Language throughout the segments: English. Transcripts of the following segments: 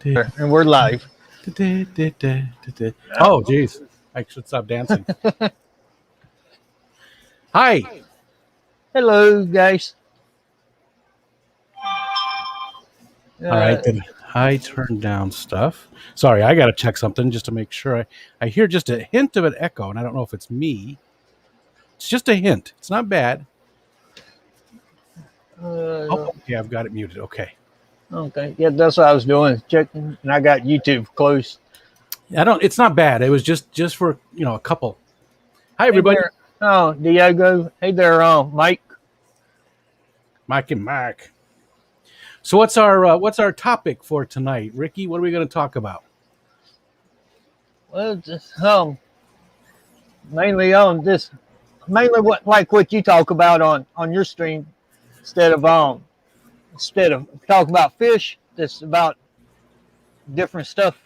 And we're live. Oh, geez. I should stop dancing. Hi. Hello, guys. All right. Did I turn down stuff? Sorry, I got to check something just to make sure. I hear just a hint of an echo, and I don't know if it's me. It's just a hint. It's not bad. Okay. I've got it muted. Okay. Okay. Yeah, that's what I was doing, checking, and I got YouTube closed. It's not bad. It was just for, a couple. Hi, everybody. Hey there. Oh, Diego. Hey there, Mike. Mike and Mark. So what's our topic for tonight? Ricky, what are we going to talk about? Well, just, mainly on this, mainly what you talk about on your stream, instead of talking about fish, it's about different stuff.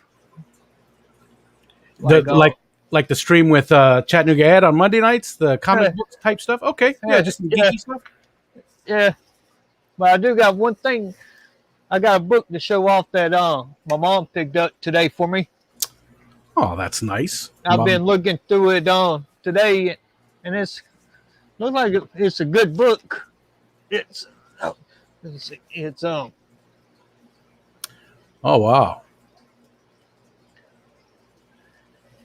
Like the stream with Chattanooga Ed on Monday nights, the comic books type stuff. Okay, just some geeky stuff. Yeah, but I do got one thing. I got a book to show off that my mom picked up today for me. Oh, that's nice. I've been looking through it today, and looks like it's a good book. It's Oh, wow.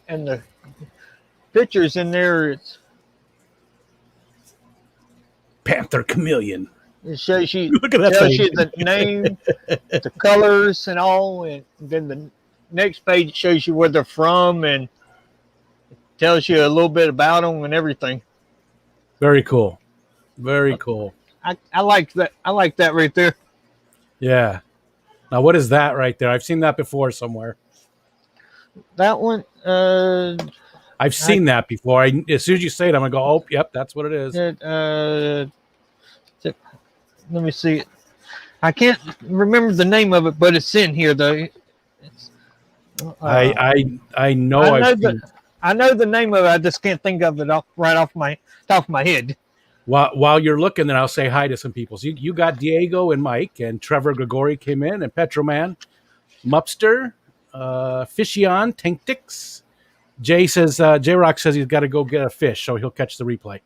And the pictures in there, it's Panther Chameleon. it shows you Look at that tells thing. you the name, the colors, and all, and then the next page shows you where they're from and tells you a little bit about them and everything. Very cool. Very cool. I like that. I like that right there. Yeah. Now, what is that right there? I've seen that before somewhere. That one. I've seen that before. As soon as you say it, I'm gonna go, "Oh, yep, that's what it is." Let me see it. I can't remember the name of it, but it's in here though. I know. I know the name of it. I just can't think of it right off my top of my head. While you're looking, then I'll say hi to some people. So you got Diego and Mike, and Trevor Grigori came in, and Petroman, Mupster, Fishion, Tanktix. J Rock says he's got to go get a fish, so he'll catch the replay.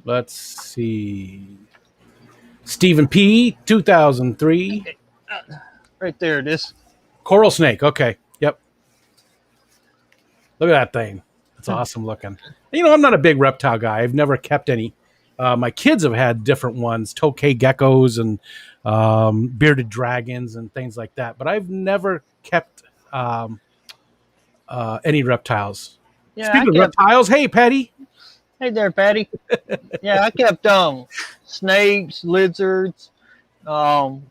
Let's see. Stephen P. 2003. Right there it is. Coral snake. Okay. Yep. Look at that thing. It's awesome looking. I'm not a big reptile guy. I've never kept any. My kids have had different ones, tokay geckos and bearded dragons and things like that. But I've never kept any reptiles. Yeah, Speaking of reptiles, hey, Patty. Hey there, Patty. Yeah, I kept snakes, lizards,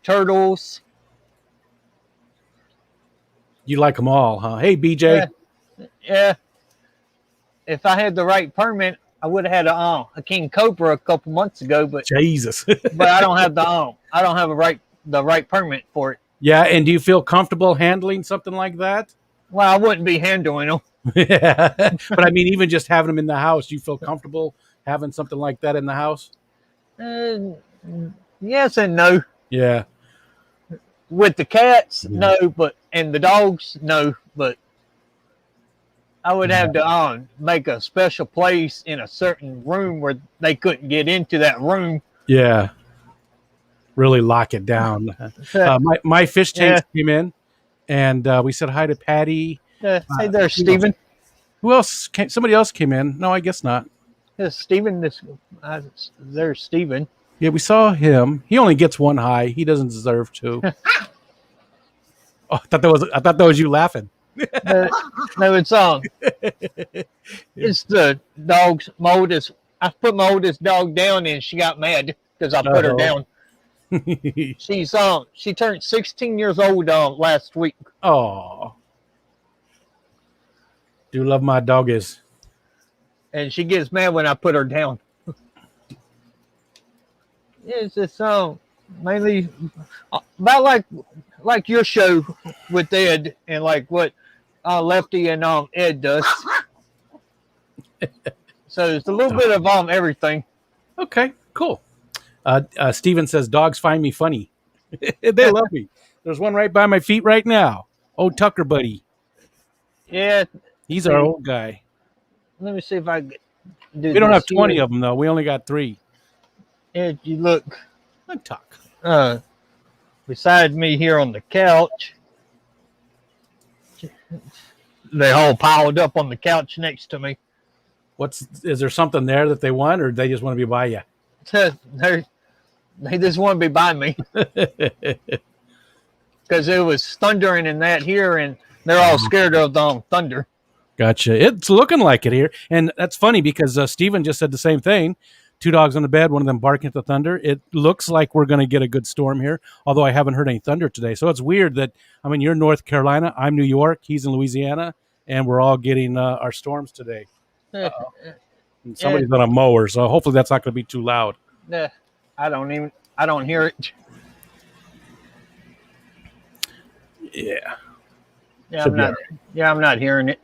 turtles. You like them all, huh? Hey, BJ. Yeah. If I had the right permit, I would have had a king cobra a couple months ago, but Jesus. but I don't have the right permit for it. Yeah, and do you feel comfortable handling something like that? Well, I wouldn't be handling them. Yeah, but I mean, even just having them in the house, do you feel comfortable having something like that in the house? Yes and no. Yeah. With the cats, no, and the dogs, no, but I would have to make a special place in a certain room where they couldn't get into that room. Yeah. Really lock it down. My fish tanks came in, and we said hi to Patty. Hey there, Stephen. Who else? Somebody else came in. No, I guess not. Stephen. There's Stephen. Yeah, we saw him. He only gets one hi. He doesn't deserve to. I thought that was you laughing. No, it's it's the dog's oldest. I put my oldest dog down, and she got mad because I put her down. She turned 16 years old last week. Oh, do love my doggies. And she gets mad when I put her down. It's just mainly about like your show with Ed and like what Lefty and Ed does. So it's a little bit of everything. Okay, cool. Steven says dogs find me funny. They love me. There's one right by my feet right now. Oh, Tucker buddy. Yeah. He's our See, old guy. let me see if I can do We don't this have 20 here. of them, though. We only got 3. If you look Look, Tuck. beside me here on the couch, they all piled up on the couch next to me. Is there something there that they want, or they just want to be by you? They just want to be by me because it was thundering in that here, and they're all scared of thunder. Gotcha. It's looking like it here. And that's funny because Steven just said the same thing. 2 dogs on the bed, one of them barking at the thunder. It looks like we're going to get a good storm here, although I haven't heard any thunder today. So it's weird that, I mean, you're in North Carolina, I'm New York, he's in Louisiana, and we're all getting our storms today. Uh-oh. And somebody's on a mower, so hopefully that's not going to be too loud. I don't hear it. Yeah. I'm not hearing it.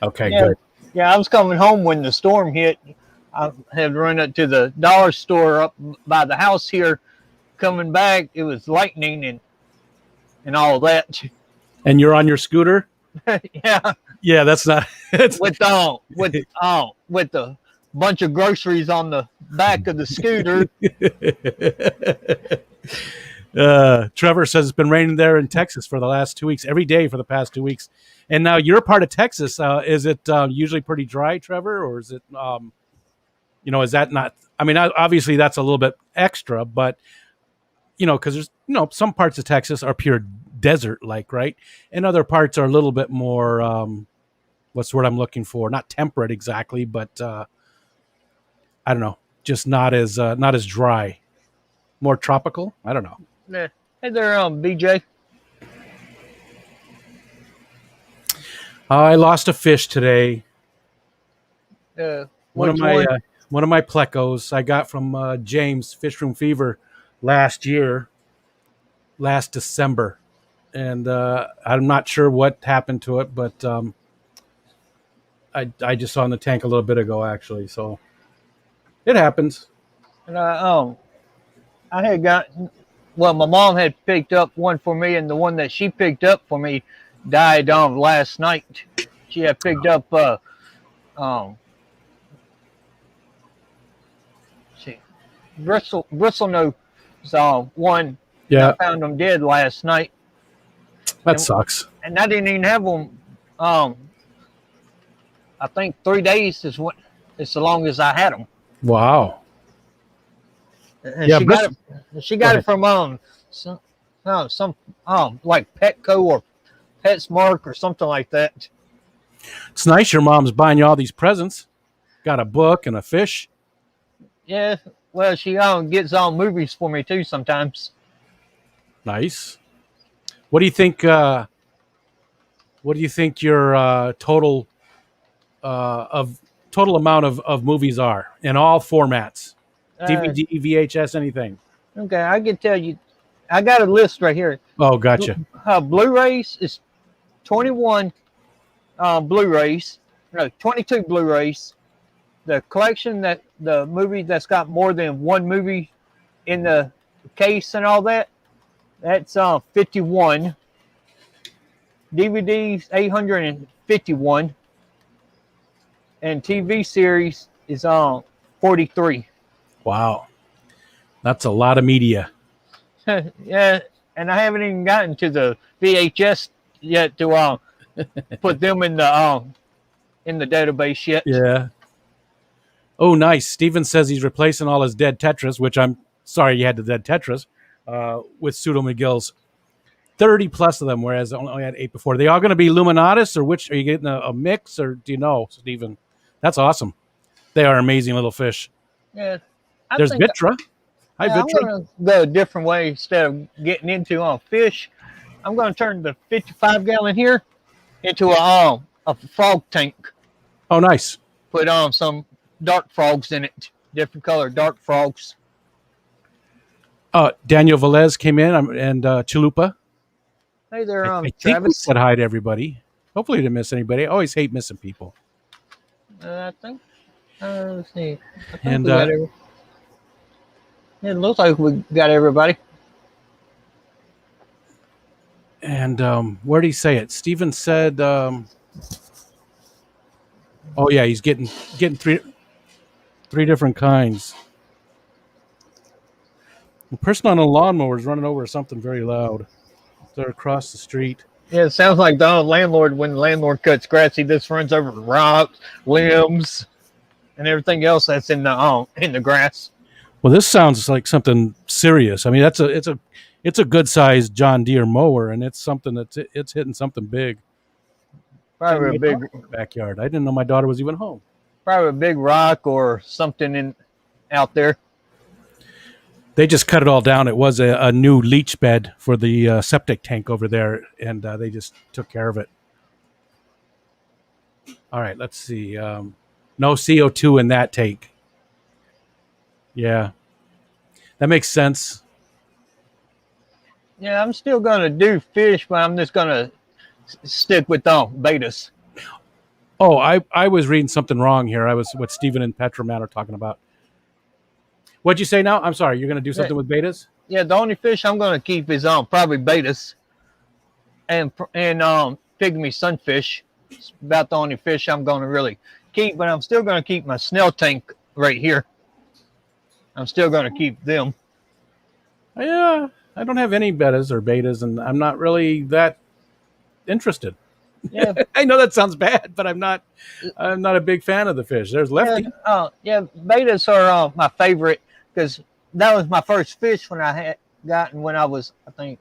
Okay, good. Yeah, I was coming home when the storm hit. I had run up to the dollar store up by the house here. Coming back, it was lightning and all that. And you're on your scooter? Yeah. Yeah, that's not. with the bunch of groceries on the back of the scooter. Trevor says it's been raining there in Texas for the last 2 weeks, every day for the past 2 weeks. And now you're part of Texas. Is it usually pretty dry, Trevor, or is it? Is that not? I mean, obviously that's a little bit extra, but because there's some parts of Texas are pure desert, like, right, and other parts are a little bit more. What's the word I'm looking for? Not temperate exactly, but I don't know, just not as dry, more tropical. I don't know. Yeah. Hey there, BJ. I lost a fish today. One of my plecos I got from James Fish Room Fever last December, and I'm not sure what happened to it, but I just saw in the tank a little bit ago, actually. So it happens. And I had my mom had picked up one for me, and the one that she picked up for me died last night. She had picked up bristlenose one. Yeah, I found them dead last night. That sucks. And I didn't even have them. I think 3 days is the longest I had them. Wow. And she got it from some like Petco or PetSmart or something like that. It's nice your mom's buying you all these presents. Got a book and a fish. Yeah, well, she gets movies for me too sometimes. Nice. What do you think? What do you think your total amount of movies are in all formats? DVD, VHS, anything? Okay, I can tell you. I got a list right here. Oh, gotcha. Blu-rays is 21 Blu-rays. No, 22 Blu-rays. The collection the movie that's got more than one movie in the case and all that, that's 51. DVDs 851. And TV series is 43. Wow. That's a lot of media. Yeah, and I haven't even gotten to the VHS yet to put them in the database yet. Yeah. Oh, nice. Steven says he's replacing all his dead Tetras, which I'm sorry you had the dead Tetras, with Pseudo McGill's. 30 plus of them, whereas I only had 8 before. Are they all going to be Luminatus, or which? Are you getting a mix, or do you know, Steven? That's awesome. They are amazing little fish. Yeah. There's Vitra. Hi, Vitra. I'm going to go a different way instead of getting into fish. I'm going to turn the 55-gallon here into a frog tank. Oh, nice. Put some dark frogs in it, different color dark frogs. Daniel Velez came in, and Chalupa. Hey there, I think Travis. we said hi to everybody. Hopefully, we didn't miss anybody. I always hate missing people. I think. Let's see. I think And it looks like we got everybody. And where did he say it? Steven said, "Oh yeah, he's getting three different kinds." The person on a lawnmower is running over something very loud. They're across the street. Yeah, it sounds like the landlord, when the landlord cuts grass, he just runs over rocks, limbs, and everything else that's in the grass. Well, this sounds like something serious. I mean, it's a good sized John Deere mower, and it's something it's hitting something big in Probably a my big, backyard. I didn't know my daughter was even home. probably a big rock or something in out there. They just cut it all down. It was a new leach bed for the septic tank over there, and they just took care of it. All right, let's see. No CO2 in that tank. Yeah, that makes sense. Yeah, I'm still gonna do fish, but I'm just gonna stick with betas. Oh, I was reading something wrong here. I was what Stephen and Petroman are talking about. What'd you say now? I'm sorry. You're going to do something with betas? Yeah, the only fish I'm gonna keep is probably betas and pygmy sunfish. It's about the only fish I'm gonna really keep, but I'm still gonna keep my snail tank right here. I'm still gonna keep them. Yeah, I don't have any betas or betas, and I'm not really that interested. Yeah, I know that sounds bad, but I'm not. I'm not a big fan of the fish. There's Lefty. yeah, betas are my favorite because that was my first fish when I had gotten when I was, I think,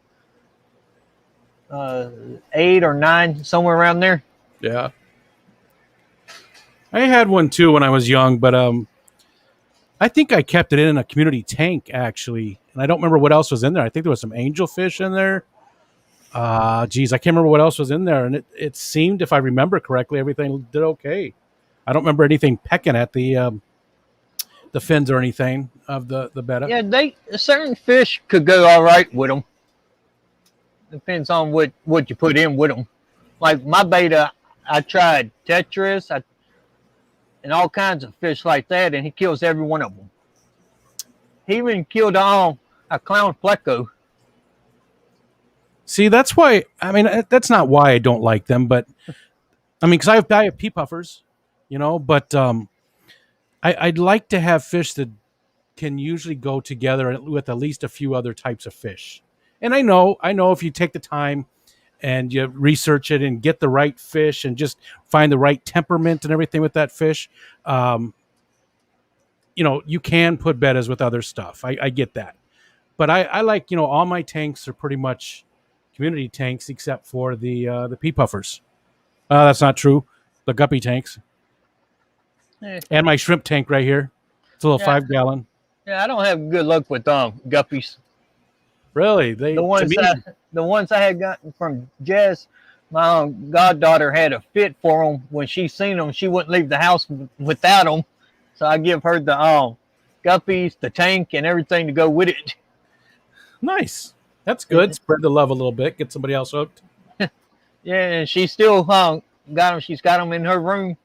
8 or 9, somewhere around there. Yeah, I had one too when I was young, but I think I kept it in a community tank actually, and I don't remember what else was in there. I think there was some angelfish in there. Geez, I can't remember what else was in there, and it seemed, if I remember correctly, everything did okay. I don't remember anything pecking at the fins or anything of the betta. Yeah, certain fish could go all right with them. Depends on what you put in with them. Like my beta, I tried Tetris and all kinds of fish like that, and he kills every one of them. He even killed a clown pleco. See, that's why. I mean, that's not why I don't like them, but I mean, because I have pea puffers, But I'd like to have fish that can usually go together with at least a few other types of fish. And I know if you take the time and you research it and get the right fish and just find the right temperament and everything with that fish, you can put bettas with other stuff. I get that. But I like, all my tanks are pretty much community tanks except for the pea puffers. That's not true. The guppy tanks. And my shrimp tank right here. It's a little 5-gallon. Yeah, I don't have good luck with guppies. Really? The ones I had gotten from Jess, my goddaughter had a fit for them. When she seen them, she wouldn't leave the house without them. So I give her the guppies, the tank, and everything to go with it. Nice. That's good. Spread the love a little bit. Get somebody else hooked. Yeah, and she still got them. She's got them in her room,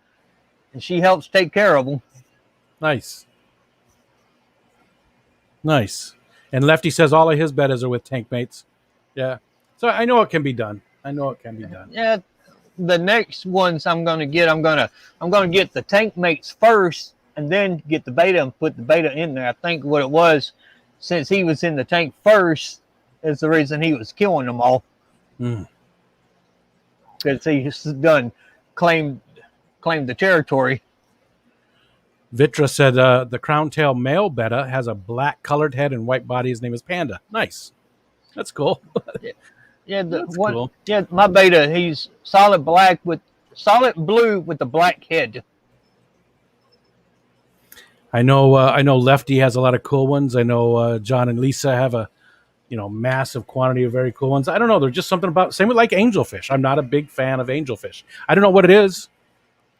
and she helps take care of them. Nice. And Lefty says all of his bettas are with tank mates. Yeah. So I know it can be done. Yeah. The next ones I'm gonna get the tank mates first, and then get the beta and put the beta in there. I think what it was, since he was in the tank first, is the reason he was killing them all. Because he's done claimed the territory. Vitra said the crown tail male betta has a black colored head and white body. His name is Panda. Nice. That's cool. Yeah, cool. Yeah, my beta, he's solid blue with the black head. I know Lefty has a lot of cool ones. I know John and Lisa have a massive quantity of very cool ones. I don't know. There's just something about, same with like angelfish. I'm not a big fan of angelfish. I don't know what it is.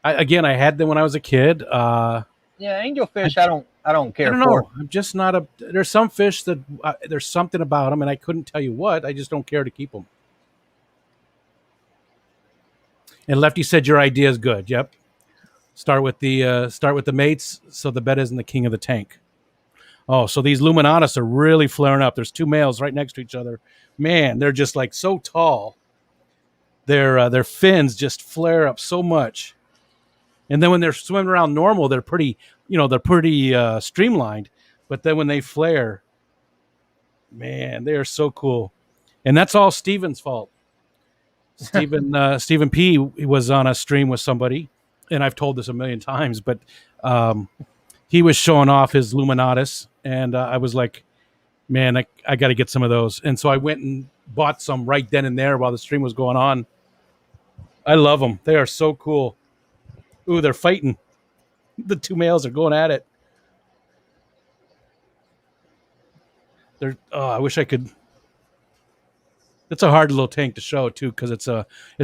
I had them when I was a kid. Yeah, angelfish, I don't care I don't for. know. I'm just not there's some fish that there's something about them, and I couldn't tell you what. I just don't care to keep them. And Lefty said your idea is good. Yep. Start with the mates, so the betta isn't the king of the tank. Oh, so these Luminatus are really flaring up. There's 2 males right next to each other man, they're just like so tall. Their fins just flare up so much, and then when they're swimming around normal, they're pretty, they're pretty streamlined. But then when they flare, man, they are so cool, and that's all Steven's fault. Stephen P was on a stream with somebody, and I've told this a million times, but um, he was showing off his Luminatus, and I was like, man, I got to get some of those. And so I went and bought some right then and there while the stream was going on. I love them. They are so cool. Ooh, they're fighting. The two males are going at it. I wish I could. It's a hard little tank to show too, because it's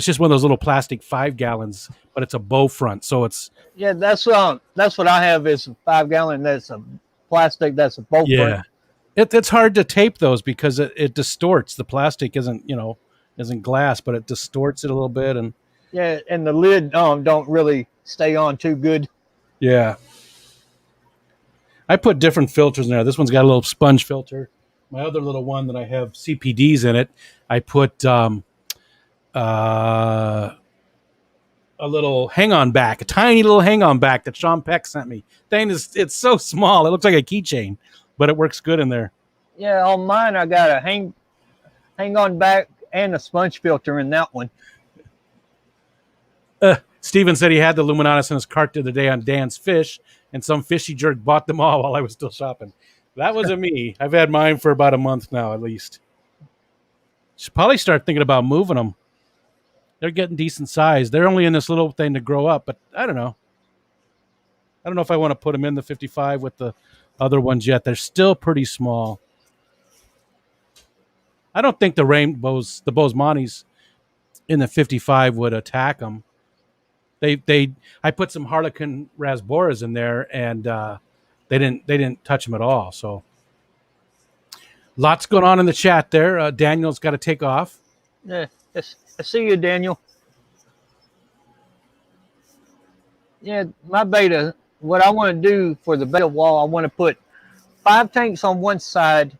just one of those little plastic 5 gallons, but it's a bow front, so it's that's what I have is a 5-gallon. That's a plastic. That's a bow front. It's hard to tape those because it distorts. The plastic isn't glass, but it distorts it a little bit, and and the lid don't really stay on too good. Yeah, I put different filters in there. This one's got a little sponge filter. My other little one that I have CPDs in it, I put a little hang-on back, a tiny little hang-on back that Sean Peck sent me. It's so small. It looks like a keychain, but it works good in there. Yeah, on mine I got a hang-on back and a sponge filter in that one. Steven said he had the Luminatus in his cart the other day on Dan's Fish, and some fishy jerk bought them all while I was still shopping. That wasn't me. I've had mine for about a month now, at least. Should probably start thinking about moving them. They're getting decent size. They're only in this little thing to grow up, but I don't know. I don't know if I want to put them in the 55 with the other ones yet. They're still pretty small. I don't think the Bosemontis in the 55 would attack them. I put some Harlequin Rasboras in there, and they didn't touch them at all. So lots going on in the chat there. Daniel's got to take off. Yeah, I see you, Daniel. Yeah, my beta. What I want to do for the beta wall, I want to put 5 tanks on one side,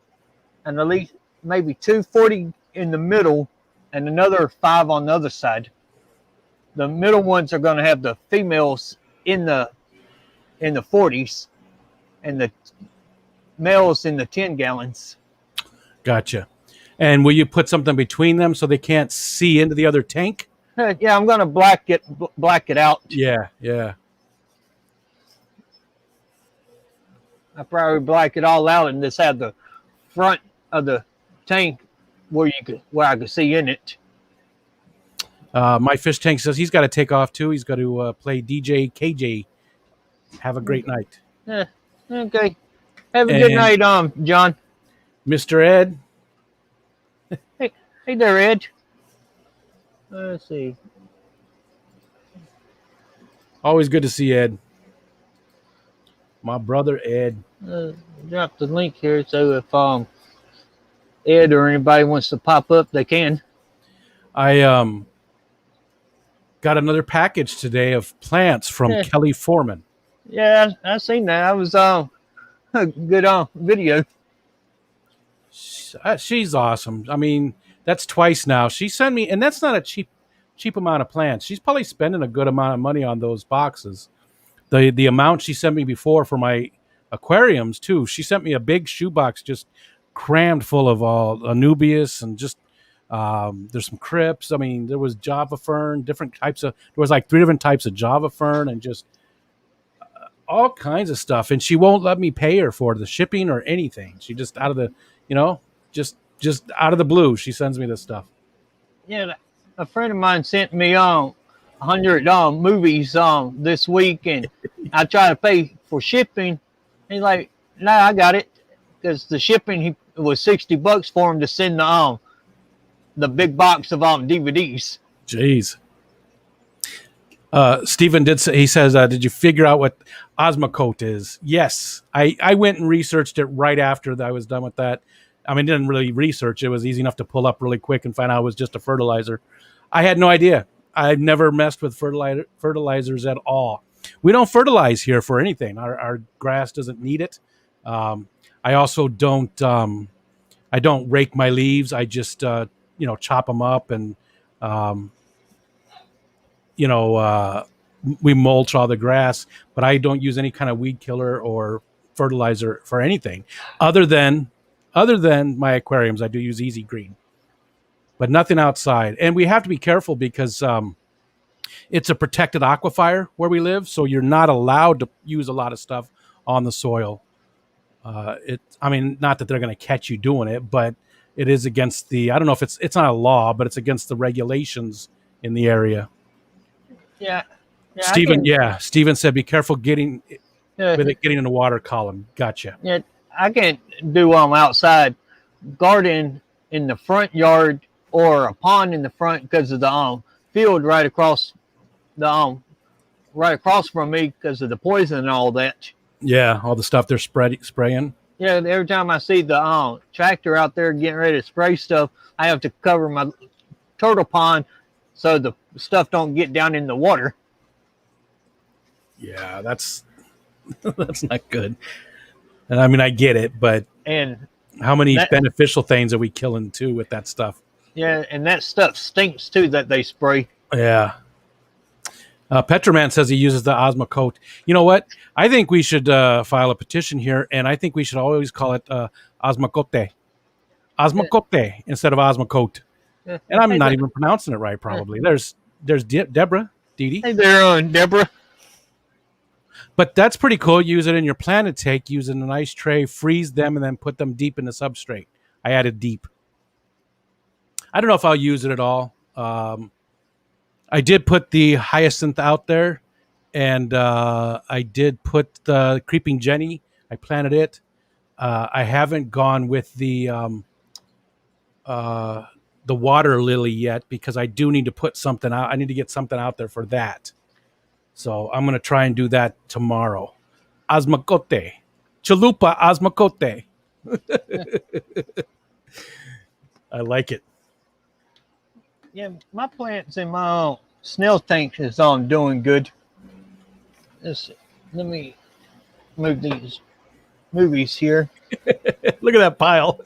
and at least maybe 240 in the middle, and another 5 on the other side. The middle ones are going to have the females in the 40s, and the males in the 10 gallons. Gotcha. And will you put something between them so they can't see into the other tank? Yeah, I'm going to black it out. Yeah. I probably black it all out and just have the front of the tank where I could see in it. My fish tank says he's got to take off too. He's got to play DJ KJ. Have a great night. Yeah. Okay. Have a good night, John. Mr. Ed. Hey there, Ed. Let's see. Always good to see Ed. My brother Ed. Drop the link here so if Ed or anybody wants to pop up, they can. I got another package today of plants from Kelly Foreman. Yeah, I seen that. I was a good video. She's awesome. I mean, that's twice now. She sent me, and that's not a cheap amount of plants. She's probably spending a good amount of money on those boxes. The amount she sent me before for my aquariums too. She sent me a big shoebox just crammed full of all Anubias and just there's some crypts. I mean, there was Java fern, there was like 3 different types of Java fern and just all kinds of stuff. And she won't let me pay her for the shipping or anything. She just out of the, just out of the blue, she sends me this stuff. Yeah, a friend of mine sent me 100 movies this week, and I try to pay for shipping. He's like, "No, I got it," because the shipping was $60 for him to send the big box of DVDs. Jeez. Stephen did say, he says, did you figure out what Osmocote is? Yes. I went and researched it right after I was done with that. I mean, didn't really research. It was easy enough to pull up really quick and find out it was just a fertilizer. I had no idea. I've never messed with fertilizers at all. We don't fertilize here for anything. Our grass doesn't need it. I also don't I don't rake my leaves. I just chop them up and um, you know we mulch all the grass. But I don't use any kind of weed killer or fertilizer for anything other than my aquariums. I do use Easy Green, but nothing outside. And we have to be careful because it's a protected aquifer where we live, so you're not allowed to use a lot of stuff on the soil. I mean, not that they're going to catch you doing it, but it is against the. I don't know if it's not a law, but it's against the regulations in the area. Yeah, yeah, I Stephen, can. yeah, Stephen said, "Be careful getting Yeah, with it getting in the water column." Gotcha. yeah, I can do outside garden in the front yard or a pond in the front because of the field the right across from me because of the poison and all that. Yeah, all the stuff they're spraying. Yeah, every time I see the tractor out there getting ready to spray stuff, I have to cover my turtle pond so the stuff don't get down in the water. Yeah, that's that's not good. And I mean, I get it, but And how many that beneficial things are we killing too with that stuff? yeah, and that stuff stinks too that they spray. Yeah. Petroman says he uses the Osmocote. You know what? I think we should file a petition here, and I think we should always call it Osmocote. Yeah, Osmocote instead of Osmocote. yeah. And I'm Hey, not even pronouncing it right, there, probably. There's Deborah, Dee Dee. hey there, Deborah. But that's pretty cool. Use it in your planet tank, use it in an ice tray, freeze them, and then put them deep in the substrate. I added deep. I don't know if I'll use it at all. I did put the hyacinth out there, and I did put the creeping Jenny. I planted it. I haven't gone with the water lily yet because I do need to put something out. I need to get something out there for that. So I'm going to try and do that tomorrow. Osmocote. Chalupa Osmocote. I like it. Yeah, my plants in my snail tank is on doing good. Let me move these movies here. Look at that pile.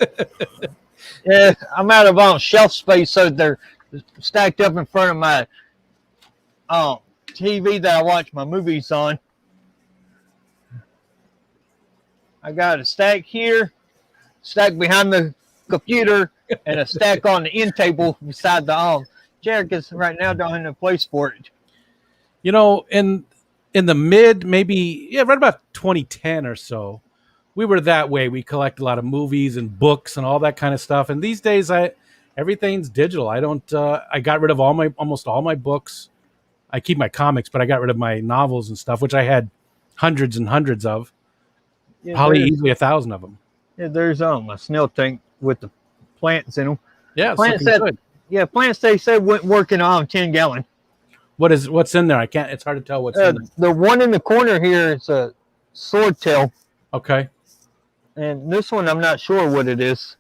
Yeah, I'm out of shelf space, so they're stacked up in front of my TV that I watch my movies on. I got a stack here, stack behind the computer, and a stack on the end table beside the chair because right now don't have no place for it. You know, in the mid, maybe right about 2010 or so, we were that way. We collect a lot of movies and books and all that kind of stuff. And these days, everything's digital. I don't. I got rid of almost all my books. I keep my comics, but I got rid of my novels and stuff, which I had hundreds and hundreds of. Yeah, Probably easily 1,000 of them. yeah, there's a snail tank with the plants in them. Yeah, it's Plants looking that good. yeah, plants they said wouldn't work in 10-gallon. What's in there? I can't. It's hard to tell what's in there. The one in the corner here is a swordtail, Okay. and this one I'm not sure what it is.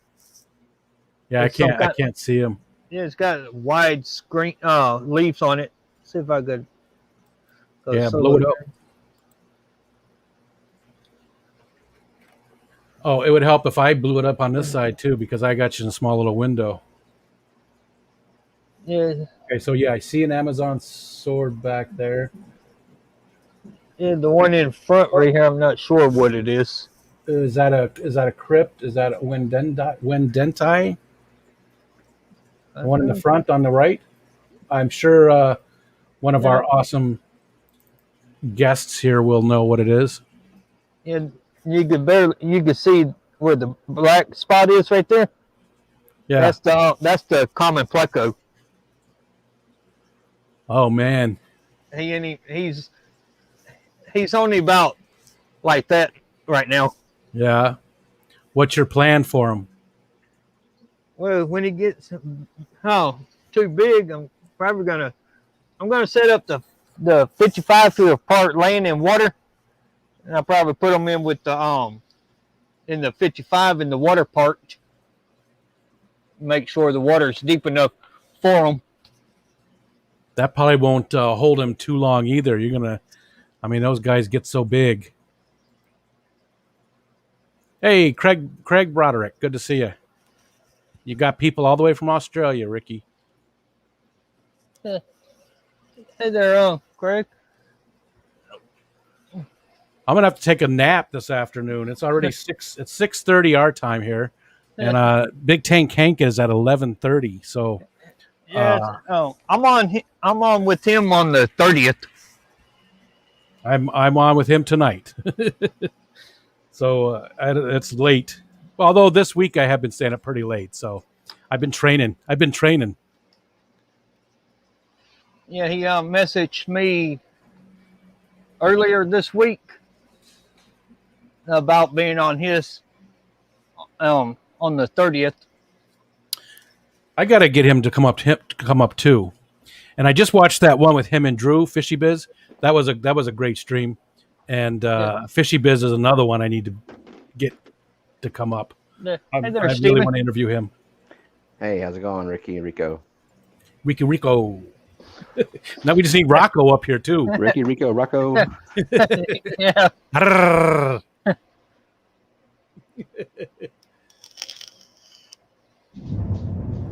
Yeah, It's some I kind- can't see them. Yeah, it's got wide screen leaves on it. See if I could. Yeah, blow it up. Oh, it would help if I blew it up on this side too, because I got you in a small little window. Yeah, Okay, so yeah, I see an Amazon sword back there. yeah, the one in front right here. I'm not sure what it is. Is that a crypt? Is that a Wendentai? The one in the front on the right? I'm sure one of our awesome guests here will know what it is. Yeah, you could see where the black spot is right there. Yeah. That's the common pleco. Oh man. He's only about like that right now. Yeah. What's your plan for him? Well, when he gets too big, I'm gonna set up the 55 feet apart laying in water, and I'll probably put them in with the in the 55 in the water part. Make sure the water's deep enough for them. That probably won't hold him too long either. I mean, those guys get so big. Hey, Craig Broderick, good to see you. You got people all the way from Australia, Ricky. Hey there, Greg. I'm gonna have to take a nap this afternoon. It's already six. It's 6:30 our time here, and Big Tank Hank is at 11:30. So Yes. I'm on. I'm on with him on the 30th. I'm on with him tonight. So it's late. Although this week I have been staying up pretty late. So I've been training. Yeah, he messaged me earlier this week about being on his on the 30th. I got to get him to come up too. And I just watched that one with him and Drew Fishy Biz. That was a great stream. And Fishy Biz is another one I need to get to come up. Hey I there, really Steven. want to interview him. Hey, how's it going, Ricky and Rico? Rico. Now we just need Rocco up here too. Ricky, Rico, Rocco. Yeah. Arrrr.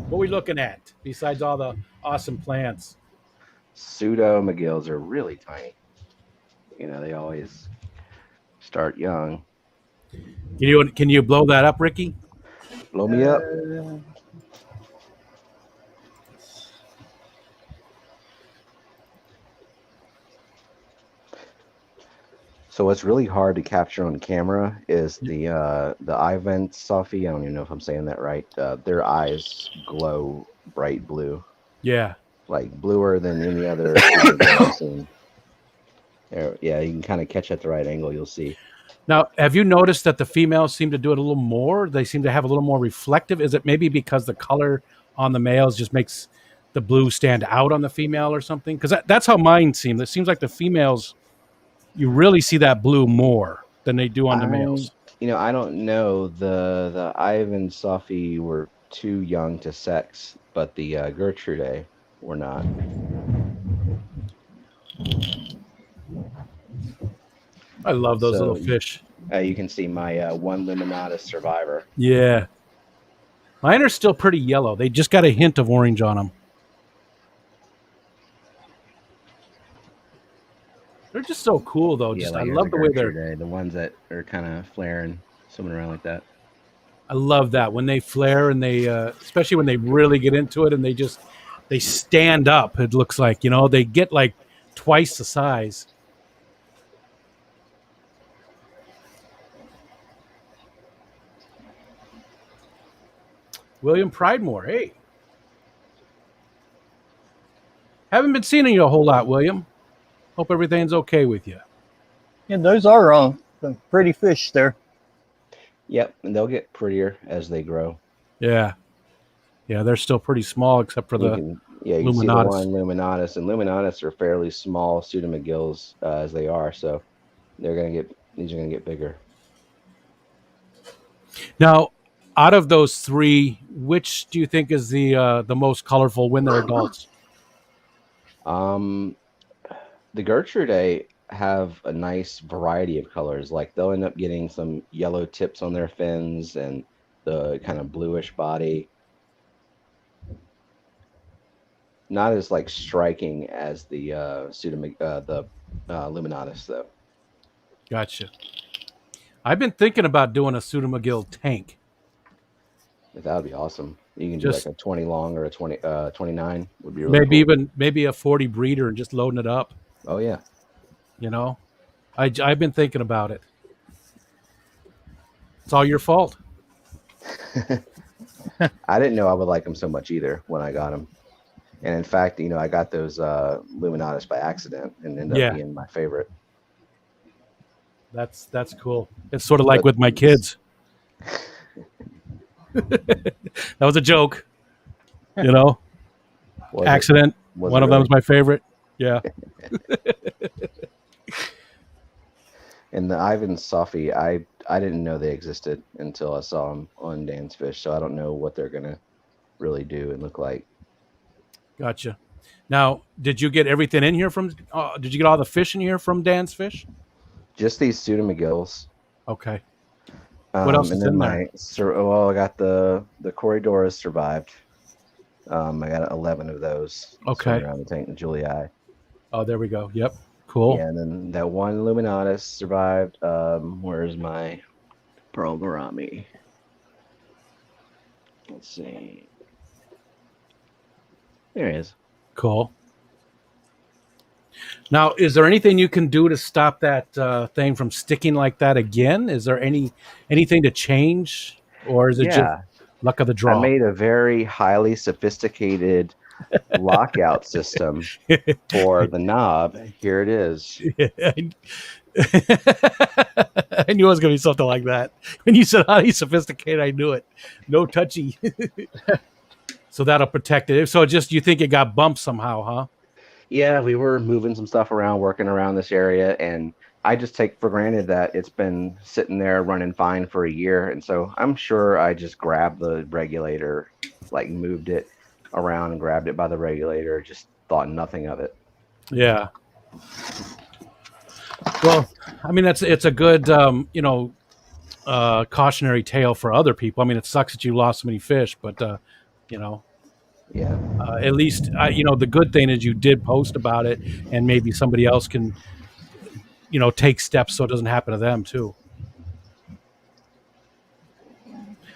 What are we looking at besides all the awesome plants? Pseudo McGills are really tiny. You know, they always start young. Can you blow that up, Ricky? Blow me up. So what's really hard to capture on camera is the Ivan Sophie. I don't even know if I'm saying that right. Their eyes glow bright blue, Yeah. like bluer than any other I've seen. Yeah, you can kind of catch at the right angle. You'll see. Now, have you noticed that the females seem to do it a little more? They seem to have a little more reflective. Is it maybe because the color on the males just makes the blue stand out on the female or something? Because that's how mine seems. It seems like the females, you really see that blue more than they do on the males. You know, I don't know. The Ivan Sophie were too young to sex, but the Gertrude were not. I love those little fish. You can see my one Luminatus survivor. Yeah. Mine are still pretty yellow. They just got a hint of orange on them. They're just so cool, though. Yeah, Just like I love the way they're. Gertrude, the ones that are kind of flaring, swimming around like that. I love that when they flare and they, especially when they really get into it and they stand up. It looks like they get like twice the size. William Pridemore, hey. Haven't been seeing you a whole lot, William. Hope everything's okay with you. Yeah, those are some pretty fish there. Yep, and they'll get prettier as they grow. Yeah. Yeah, they're still pretty small except for You the can see the Luminatus. one Luminatus, and Luminatus are fairly small pseudomcgills as they are, so these are gonna get bigger. Now, out of those three, which do you think is the most colorful when they're adults? The Gertrude have a nice variety of colors. Like they'll end up getting some yellow tips on their fins and the kind of bluish body. Not as like striking as the Luminatus though. Gotcha. I've been thinking about doing a pseudomcgill tank. That would be awesome. You can Just do like a 20 long or a 29 would be really cool. maybe a 40 breeder and just loading it up. Oh yeah. I've been thinking about it. It's all your fault. I didn't know I would like them so much either when I got them. And in fact, I got those Luminatus by accident and ended up being my favorite. That's cool. It's sort of like with my kids. That was a joke. Accident. One of them's my favorite. Yeah. And the Ivan Sophie, I didn't know they existed until I saw them on Dan's Fish, so I don't know what they're gonna really do and look like. Gotcha. Now, did you get everything in here from? Did you get all the fish in here from Dan's Fish? Just these pseudomcgills. Okay. What else And is then in there? I got the Corridoras survived. I got 11 of those swimming Okay. around the tank, the Julii. Oh, there we go. Yep. Cool. Yeah, and then that one Luminatus survived. Where's my Pearl Gourami? Let's see. There he is. Cool. Now, is there anything you can do to stop that thing from sticking like that again? Is there anything to change, or is it just Yeah, luck of the I draw? made a very highly sophisticated lockout system for the knob. Here it is. I knew it was going to be something like that. When you said highly sophisticated, I knew it. No touchy. So that'll protect it. So just you think it got bumped somehow, huh? Yeah, we were moving some stuff around, working around this area, and I just take for granted that it's been sitting there running fine for a year. And so I'm sure I just grabbed the regulator, like moved it around and grabbed it by the regulator, just thought nothing of it. Yeah. Well, I mean, it's a good cautionary tale for other people. I mean, it sucks that you lost so many fish, but you know, Yeah. at least the good thing is you did post about it, and maybe somebody else can take steps so it doesn't happen to them too.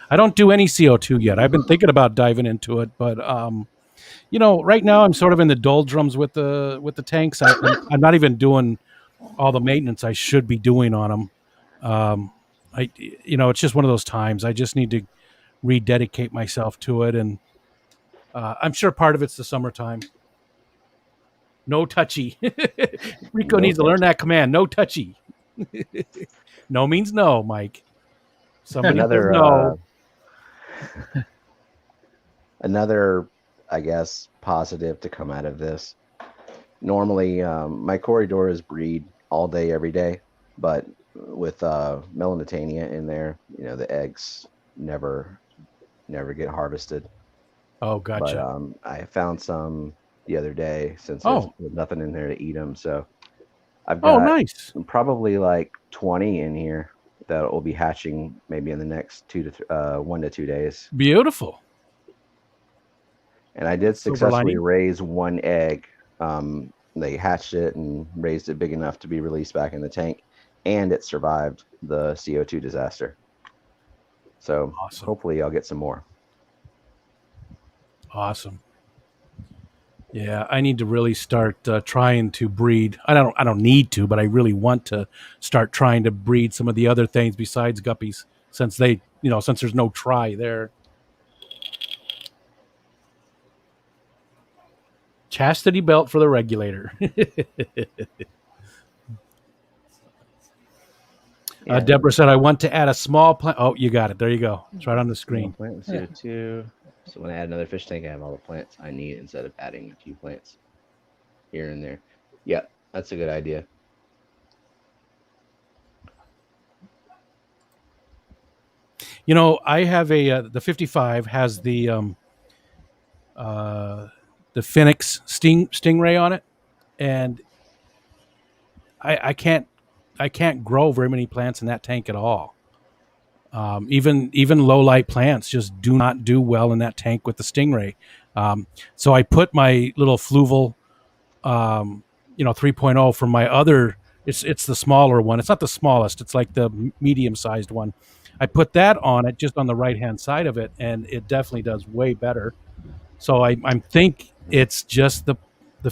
I don't do any CO2 yet. I've been thinking about diving into it, but right now I'm sort of in the doldrums with the tanks. I'm not even doing all the maintenance I should be doing on them. It's just one of those times. I just need to rededicate myself to it, and I'm sure part of it's the summertime. No touchy. Rico No needs to learn touch. that command. No touchy. No means no, Mike. Somebody says Another no. another, I guess, positive to come out of this. Normally, my corridors breed all day, every day, but with Melanitania in there, the eggs never get harvested. Oh, But gotcha. I found some the other day since there's Oh, nothing in there to eat them. So I've oh, got nice. probably like 20 in here that will be hatching maybe in the next 1 to 2 days. Beautiful. And I did Silver successfully lining. raise one egg. They hatched it and raised it big enough to be released back in the tank, and it survived the CO2 disaster. So Awesome. hopefully I'll get some more. Awesome. Yeah, I need to really start trying to breed. I don't need to, but I really want to start trying to breed some of the other things besides guppies, since since there's no try there. Chastity belt for the regulator. Yeah, Deborah said, "I want to add a small plant." Oh, you got it. There you go. It's right on the small screen. plant CO2. So when I add another fish tank, I have all the plants I need instead of adding a few plants here and there. Yeah, that's a good idea. I have the 55 has the Phoenix Stingray on it, and I can't grow very many plants in that tank at all. Even low light plants just do not do well in that tank with the Stingray. So I put my little Fluval 3.0 from my other. It's the smaller one. It's not the smallest. It's like the medium sized one. I put that on it just on the right hand side of it, and it definitely does way better. So I think it's just the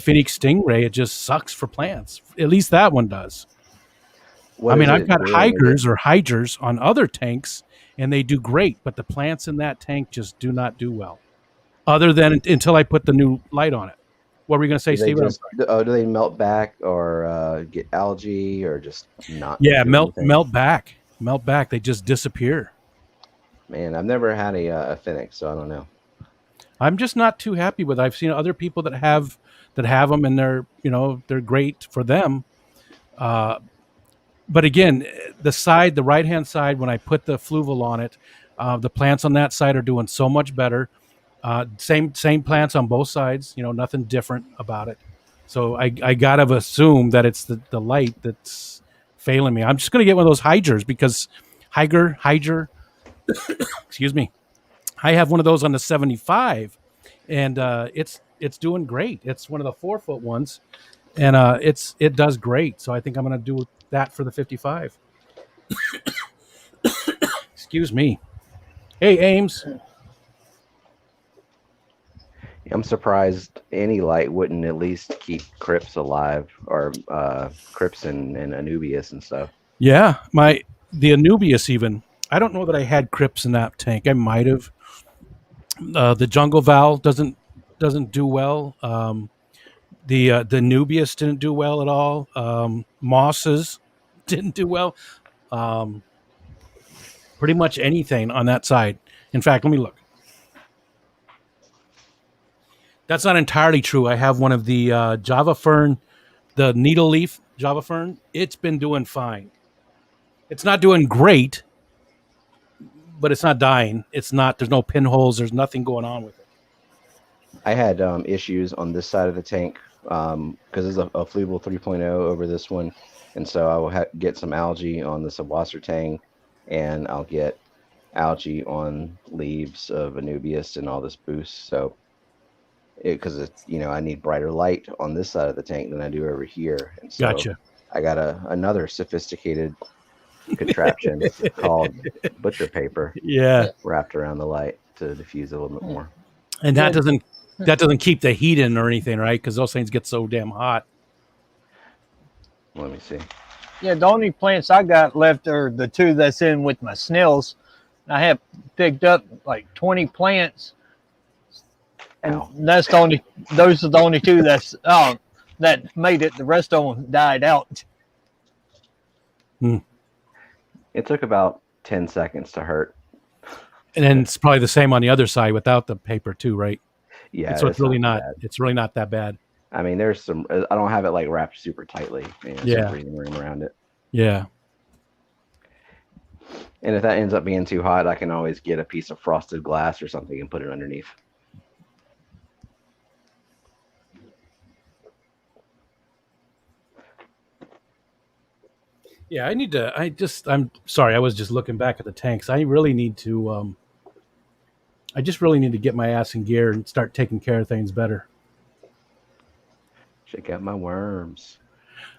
Phoenix Stingray. It just sucks for plants. At least that one does. I What mean, is I've it got doing? Is it hygers on other tanks, and they do great, but the plants in that tank just do not do well. Other than until I put the new light on it. What were you going to say, do they Steven? I'm just sorry. do they melt back or get algae or just not Yeah, do anything? melt back. They just disappear. Man, I've never had a Phoenix, so I don't know. I'm just not too happy with it. I've seen other people that have them, and they're great for them. Uh, but again, the right hand side, when I put the Fluval on it, the plants on that side are doing so much better. Same plants on both sides. Nothing different about it. So I gotta assume that it's the light that's failing me. I'm just gonna get one of those hydras because Hyger. Excuse me. I have one of those on the 75, and it's doing great. It's one of the 4-foot ones, and it does great. So I think I'm going to do that for the 55. Excuse me. Hey, Ames. I'm surprised any light wouldn't at least keep Crips alive, or Crips and Anubius and stuff. Yeah, the Anubius even. I don't know that I had Crips in that tank. I might have. The Jungle Val doesn't do well. The Nubius didn't do well at all. Mosses didn't do well. Um, pretty much anything on that side. In fact, let me look. That's not entirely true. I have one of the Java Fern, the needle leaf Java Fern. It's been doing fine. It's not doing great, but it's not dying. It's not. There's no pinholes. There's nothing going on with it. I had issues on this side of the tank because there's a Fluval 3.0 over this one, and so I will get some algae on the Subwasser tang, and I'll get algae on leaves of Anubias and all this boost. So, because it's I need brighter light on this side of the tank than I do over here, and so Gotcha. I got another sophisticated contraption called butcher paper. Yeah, wrapped around the light to diffuse a little bit more. and that doesn't keep the heat in or anything, right? Because those things get so damn hot. Let me see. Yeah, the only plants I got left are the two that's in with my snails. I have picked up like 20 plants, and those are the only two that made it. The rest of them died out. It took about 10 seconds to hurt. And then it's probably the same on the other side without the paper too, right? Yeah, so it's really not. bad. It's really not that bad. I mean, there's some. I don't have it like wrapped super tightly. Yeah. Some breathing room around it. Yeah. And if that ends up being too hot, I can always get a piece of frosted glass or something and put it underneath. Yeah, I need to. I'm sorry. I was just looking back at the tanks. I really need to. I just really need to get my ass in gear and start taking care of things better. Check out my worms.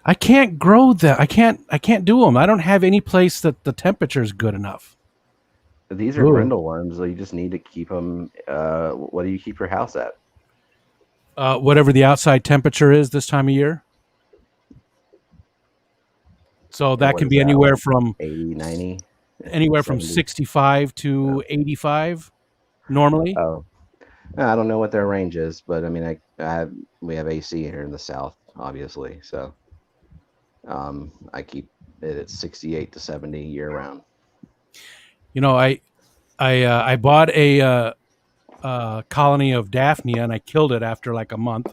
I can't grow that. I can't do them. I don't have any place that the temperature is good enough. These are brindle worms, so you just need to keep them. What do you keep your house at? Whatever the outside temperature is this time of year. So that can be anywhere from 80, 90? Anywhere 70. from 65 to 85 normally. Oh, I don't know what their range is, but I mean, we have AC here in the South, obviously, so I keep it at 68 to 70 year round. I bought a colony of Daphnia and I killed it after like a month.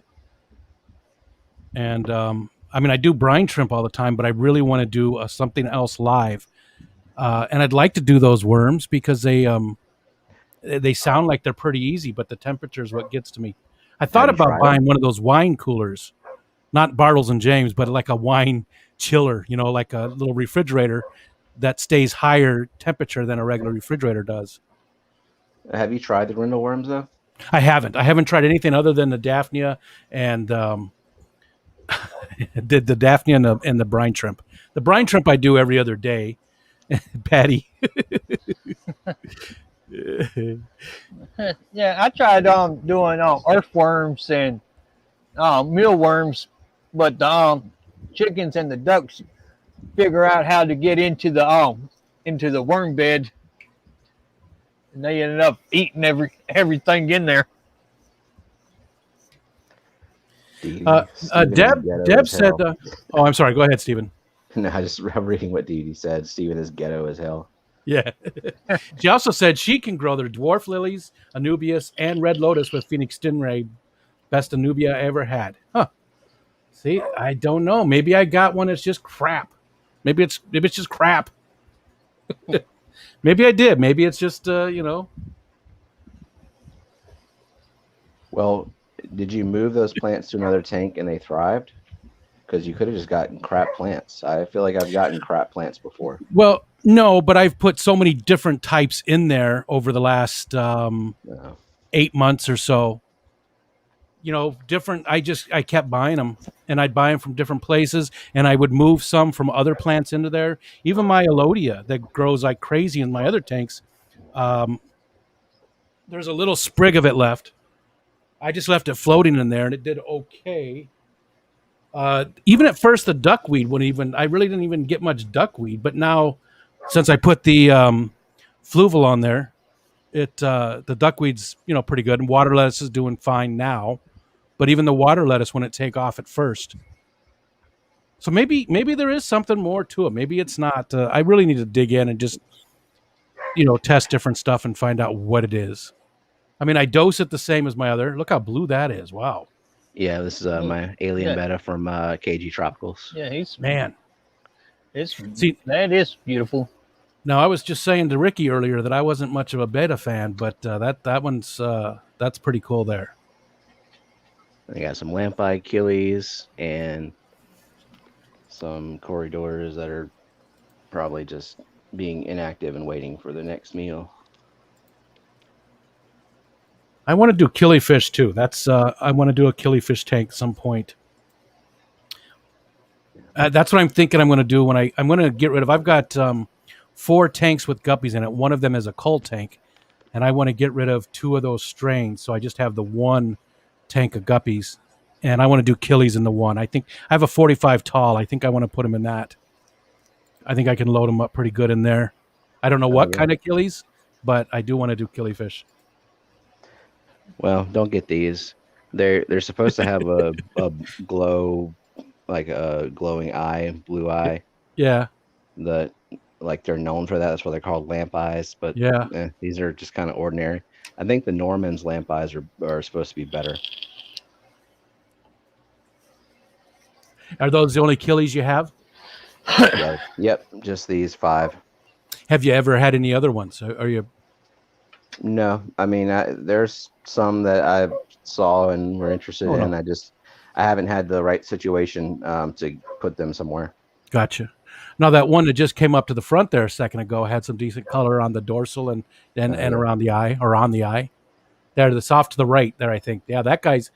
And I mean, I do brine shrimp all the time, but I really want to do something else live. And I'd like to do those worms because they sound like they're pretty easy, but the temperature is what gets to me. I thought about buying one of those wine coolers, not Bartles and James, but like a wine chiller, like a little refrigerator that stays higher temperature than a regular refrigerator does. Have you tried the brindle worms though? I haven't. I haven't tried anything other than the Daphnia and did the Daphnia and the brine shrimp. The brine shrimp I do every other day. Patty. Yeah, I tried doing earthworms and mealworms, but the chickens and the ducks figure out how to get into the worm bed, and they ended up eating everything in there. Deb said, "Oh, I'm sorry. Go ahead, Stephen." No, I'm reading what Dee Dee said. Stephen is ghetto as hell. Yeah. She also said she can grow their dwarf lilies, Anubias, and red lotus with Phoenix stingray. Best Anubia I ever had. Huh. See, I don't know. Maybe I got one that's just crap. Maybe it's just crap. Maybe I did. Maybe it's just Well, did you move those plants to another tank and they thrived? because you could have just gotten crap plants. I feel like I've gotten crap plants before. Well, no, but I've put so many different types in there over the last No. 8 months or so. Different. I kept buying them, and I'd buy them from different places, and I would move some from other plants into there. Even my Elodia that grows like crazy in my other tanks. Um, there's a little sprig of it left. I just left it floating in there, and it did okay. Even at first, the duckweed wouldn't even. I really didn't even get much duckweed, but now, since I put the fluval on there, the duckweed's pretty good, and water lettuce is doing fine now. But even the water lettuce wouldn't take off at first. So maybe there is something more to it. Maybe it's not. I really need to dig in and just test different stuff and find out what it is. I mean, I dose it the same as my other. Look how blue that is. Wow. Yeah, this is my alien beta from KG Tropicals. Yeah, Man. See, that is beautiful. Now, I was just saying to Ricky earlier that I wasn't much of a beta fan, but that one's that's pretty cool there. I got some lampi Achilles and some corridors that are probably just being inactive and waiting for the next meal. I want to do killifish too. That's I want to do a killifish tank at some point. That's what I'm thinking I'm going to do when I'm going to get rid of. I've got 4 tanks with guppies in it. One of them is a cull tank, and I want to get rid of 2 of those strains. So I just have the 1 tank of guppies, and I want to do killies in the 1. I think I have a 45 tall. I think I want to put them in that. I think I can load them up pretty good in there. I don't know what kind of killies, but I do want to do killifish. Well, don't get these. They're supposed to have a glow, like a glowing eye, blue eye. Yeah. Like they're known for that. That's why they're called lamp eyes. But yeah, these are just kind of ordinary. I think the Norman's lamp eyes are supposed to be better. Are those the only killies you have? Yeah, yep, just these 5. Have you ever had any other ones? Are you? No, I mean, there's some that I saw and were interested in. I haven't had the right situation to put them somewhere. Gotcha. Now that one that just came up to the front there a second ago had some decent color on the dorsal and around the eye or on the eye. There, that's off to the right there, I think. Yeah, that guy's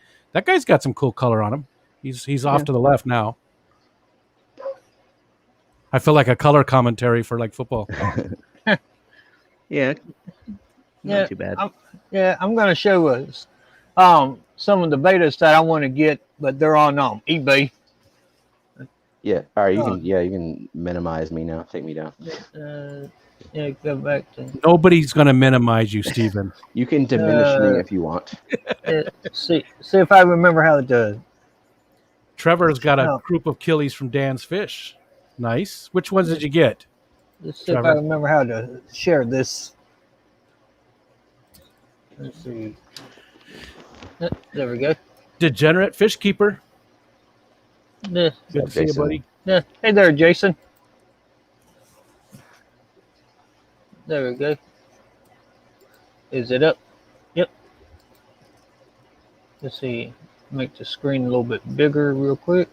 got some cool color on him. He's off to the left now. I feel like a color commentary for like football. Yeah. Not too bad. I'm going to show us some of the betas that I want to get, but they're on eBay. Yeah. All right. You can minimize me now. Take me down. Go back to. Nobody's going to minimize you, Steven. You can diminish me if you want. See if I remember how to. Trevor's got a group of killies from Dan's Fish. Nice. Which ones did you get? Let's see Trevor. If I remember how to share this. Let's see. There we go. Degenerate Fish Keeper. Yeah. Good to see you, buddy. Yeah. Hey there, Jason. There we go. Is it up? Yep. Let's see. Make the screen a little bit bigger real quick.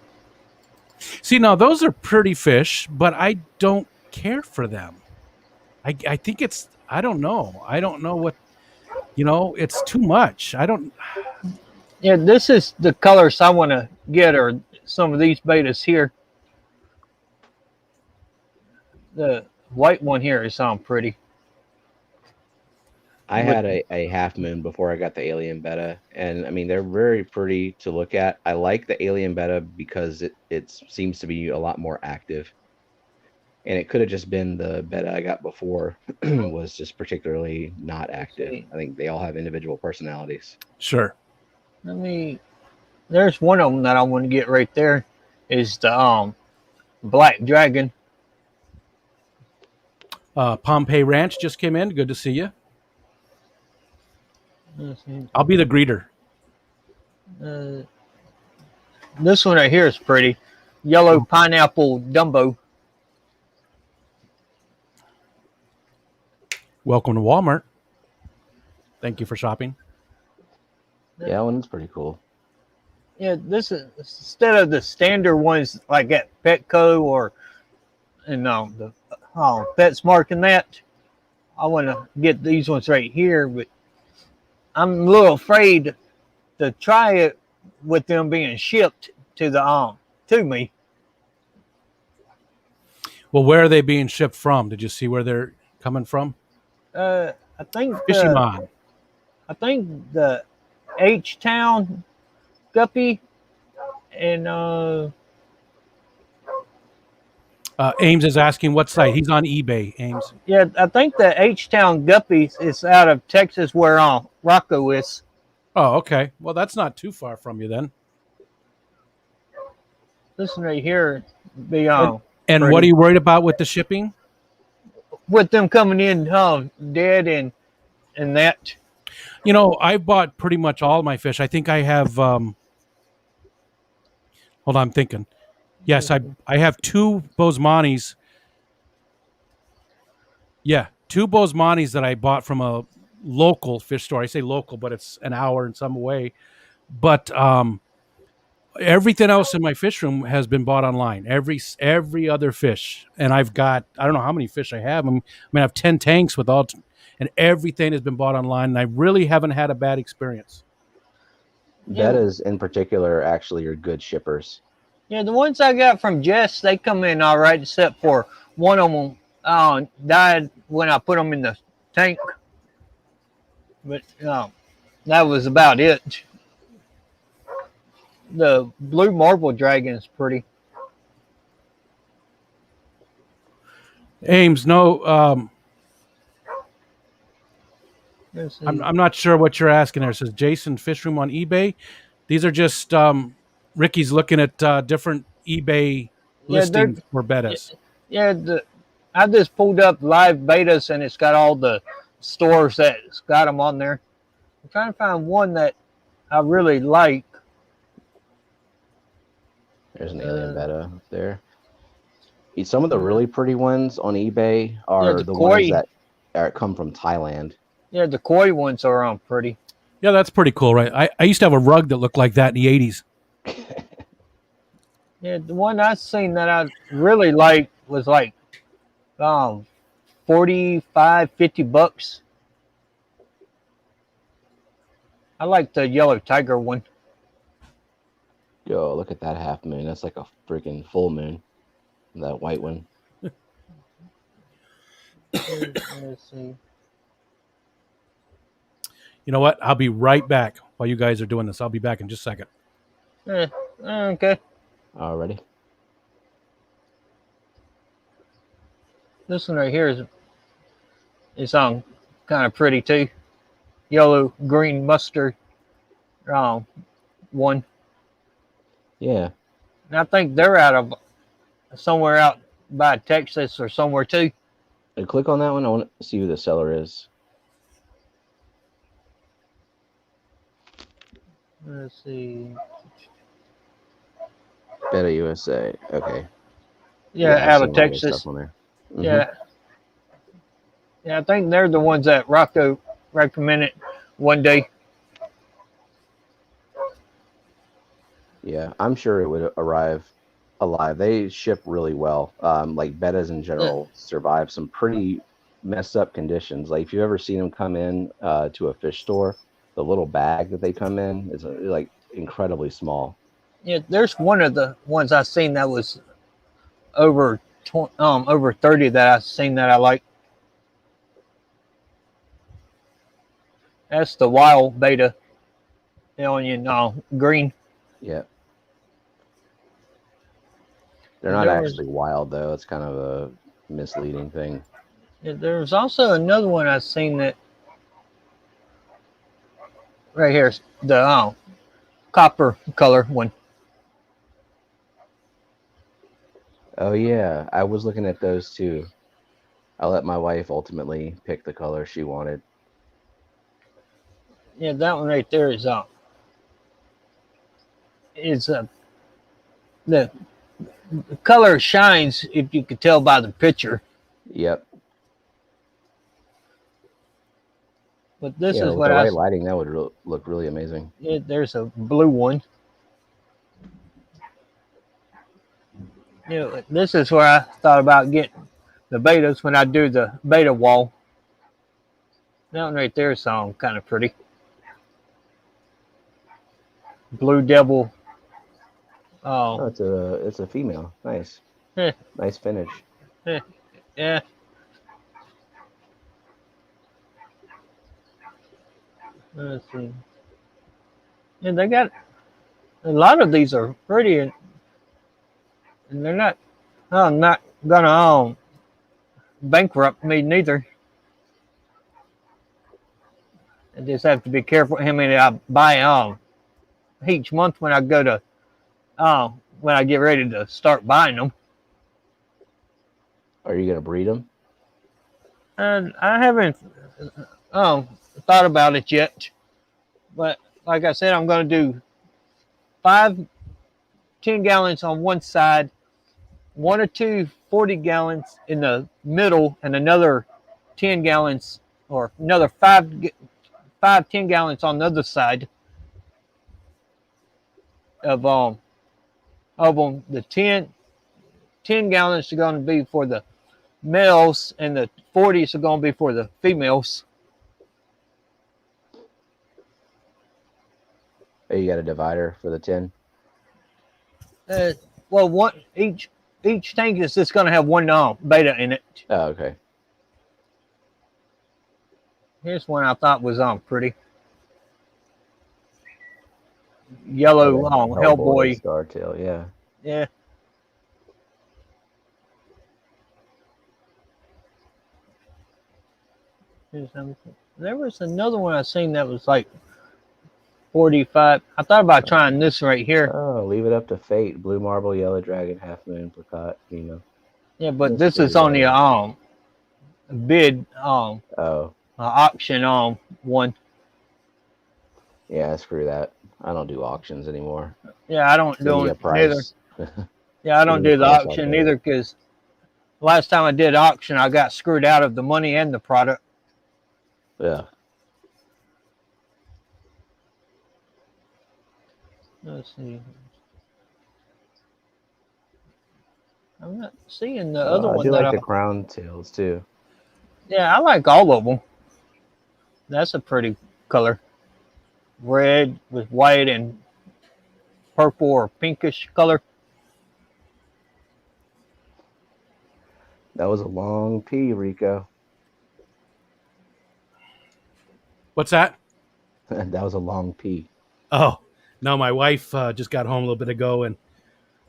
See, now those are pretty fish, but I don't care for them. I think it's, I don't know what, it's too much. Yeah, this is the colors I want to get, or some of these betas here. The white one here is pretty. I had a half moon before I got the alien beta, and I mean they're very pretty to look at. I like the alien beta because it seems to be a lot more active, and it could have just been the beta I got before was just particularly not active. I think they all have individual personalities. Sure. There's one of them that I want to get right there. Is the Black Dragon. Pompeii Ranch just came in. Good to see you. I'll be the greeter. This one right here is pretty. Yellow pineapple Dumbo. Welcome to Walmart. Thank you for shopping. Yeah, that one's pretty cool. Yeah, this is instead of the standard ones like at Petco or the PetSmart and that. I want to get these ones right here, but I'm a little afraid to try it with them being shipped to the to me. Well, where are they being shipped from? Did you see where they're coming from? I think Fishyman. the H Town Guppy and Ames is asking what site. He's on eBay. Ames. yeah, I think the H Town Guppies is out of Texas, where Rocco is. Oh, okay. Well, that's not too far from you then. This one right here be And what are pretty. you worried about with the shipping? With them coming in dead and that. You know, I bought pretty much all my fish. I think I have. Hold on, I'm thinking. Yes, I have two Bozemantes. Yeah, two Bozemantes that I bought from a local fish store. I say local, but it's an hour and some away. But everything else in my fish room has been bought online. Every other fish, and I've got I don't know how many fish I have. I have 10 tanks with all, and everything has been bought online. And I really haven't had a bad experience. Yeah, Bettas in particular actually are good shippers. yeah, the ones I got from Jess, they come in all right, except for one of them died when I put them in the tank. But that was about it. The blue marble dragon is pretty. Ames, no, Let's see. I'm not sure what you're asking there. It says Jason Fish Room on eBay. These are just Ricky's looking at different eBay Yeah, they're listings for yeah, bettas. yeah. I just pulled up live betas and it's got all the stores that's got them on there. I'm trying to find one that I really like. There's an alien betta up there. Some of the really pretty ones on eBay are the the koi. ones that come from Thailand. Yeah, the koi ones are pretty. Yeah, that's pretty cool, right? I used to have a rug that looked like that in the 80s. Yeah, the one I seen that I really liked was like 45, $50. I like the yellow tiger one. Yo, look at that half moon. That's like a freaking full moon. That white one. Let's see. You know what? I'll be right back while you guys are doing this. I'll be back in just a second. Okay. Already. This one right here is kind of pretty too. Yellow, green, mustard. One. Yeah. And I think they're out of somewhere out by Texas or somewhere too. Click on that one. I want to see who the seller is. Let's see. Betta USA. Okay. Yeah, I've out seen of a lot Texas. stuff on there. Mhm. Yeah, I think they're the ones that Rocco recommended one day. Yeah, I'm sure it would arrive alive. They ship really well. Like bettas in general survive some pretty messed up conditions. Like if you've ever seen them come in to a fish store, the little bag that they come in is like incredibly small. Yeah, there's one of the ones I seen that was over 30 that I seen that I like. That's the wild beta alien green. Yeah. They're not actually wild though. It's kind of a misleading thing. Yeah, there's also another one I seen that right here, the copper color one. Oh yeah, I was looking at those too. I let my wife ultimately pick the color she wanted. Yeah, that one right there is the color shines if you could tell by the picture. Yep. But this Yeah, is with what the right lighting, that would look really amazing. there's a blue one. This is where I thought about getting the betas when I do the beta wall. That one right there is kind of pretty. Blue Devil. Oh, Oh, it's a female. Nice. eh, Nice finish. yeah. Let's see. And they got a lot of these are pretty, and they're not. I'm not gonna bankrupt me neither. I just have to be careful how many I buy each month when I go to when I get ready to start buying them. Are you gonna breed them? And I haven't thought about it yet, but like I said, I'm going to do 5 10 gallons on one side, one or two 40 gallons in the middle, and another 10 gallons or another 5 10 gallons on the other side of them. The 10 gallons are going to be for the males, and the 40s are going to be for the females. Oh, you got a divider for the 10? Well, one each tank is just going to have one beta in it. Oh, okay. Here's one I thought was pretty. Yellow Hellboy. Startail, yeah. Yeah. There was another one I seen that was like 45. I thought about trying this right here. Oh, leave it up to fate. Blue marble, yellow dragon, half moon, plakat, Yeah, but That's this is pretty only a bid Oh, auction one. yeah, screw that. I don't do auctions anymore. Yeah, I don't Give me do a it neither. price. Yeah, I don't Give me do a the price, I'll auction pay. neither because last time I did auction, I got screwed out of the money and the product. Yeah. Let's see. I'm not seeing the other I one do that like the crown tails too. Yeah, I like all of them. That's a pretty color. Red with white and purple or pinkish color. That was a long P, Rico. What's that? That was a long P. Oh, no, my wife just got home a little bit ago, and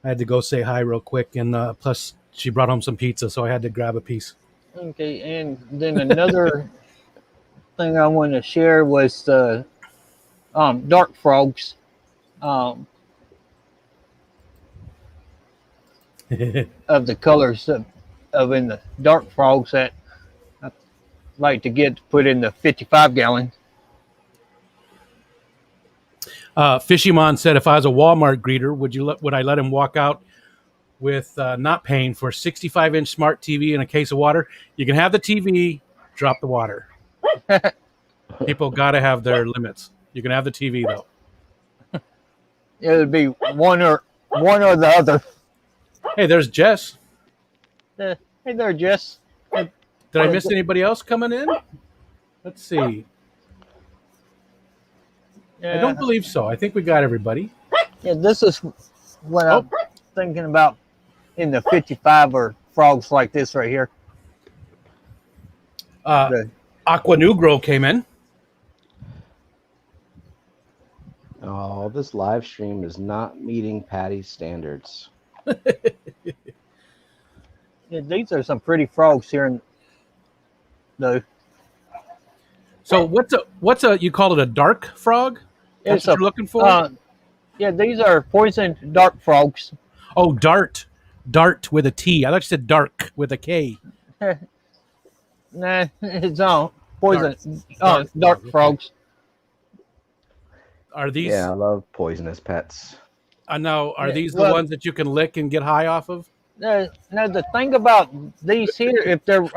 I had to go say hi real quick. And plus, she brought home some pizza, so I had to grab a piece. Okay, and then another thing I want to share was the dark frogs. Um, of the colors of in the dark frogs that I like to get put in the 55 gallon. Fishymon said, if I was a Walmart greeter, would I let him walk out with not paying for a 65-inch smart TV and a case of water? You can have the TV, drop the water. People got to have their limits. You can have the TV though. It would be one or the other. Hey, there's Jess. Hey there, Jess. Did I miss anybody else coming in? Let's see. Yeah, I don't believe so. I think we got everybody. Yeah, this is what I'm thinking about in the 55 or frogs like this right here. Aqua Negro came in. Oh, this live stream is not meeting Patty's standards. Yeah, these are some pretty frogs here. Though. So what's a you call it a dark frog? That's what you're looking for? Yeah, these are poisoned dark frogs. Oh, dart with a T. I thought you said dark with a K. Nah, it's poison. Dark okay. frogs. Are these? Yeah, I love poisonous pets. Now, are these the ones that you can lick and get high off of? Now the thing about these here, if they're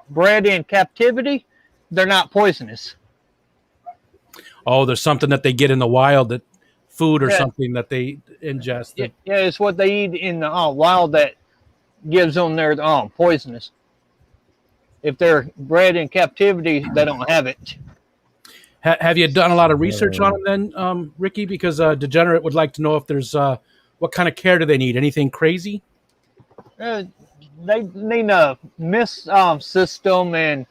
bred in captivity, they're not poisonous. Oh, there's something that they get in the wild, that food or something that they ingest. Yeah, it's what they eat in the wild that gives them their poisonous. If they're bred in captivity, they don't have it. Have you done a lot of research on them then, Ricky? Because Degenerate would like to know if there's what kind of care do they need? Anything crazy? They need a mist system, and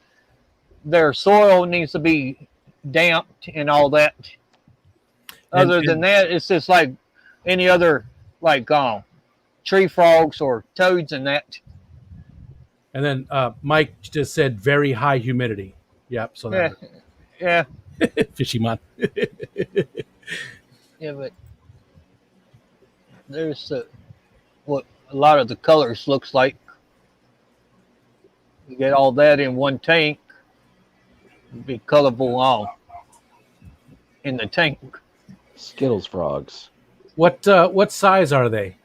their soil needs to be damped and all that. Other than that, it's just like any other like tree frogs or toads and that. And then Mike just said very high humidity. Yep. So Yeah, yeah, fishy man. yeah. But there's what a lot of the colors looks like. You get all that in one tank. It'd be colorful in the tank. Skittles frogs. What size are they?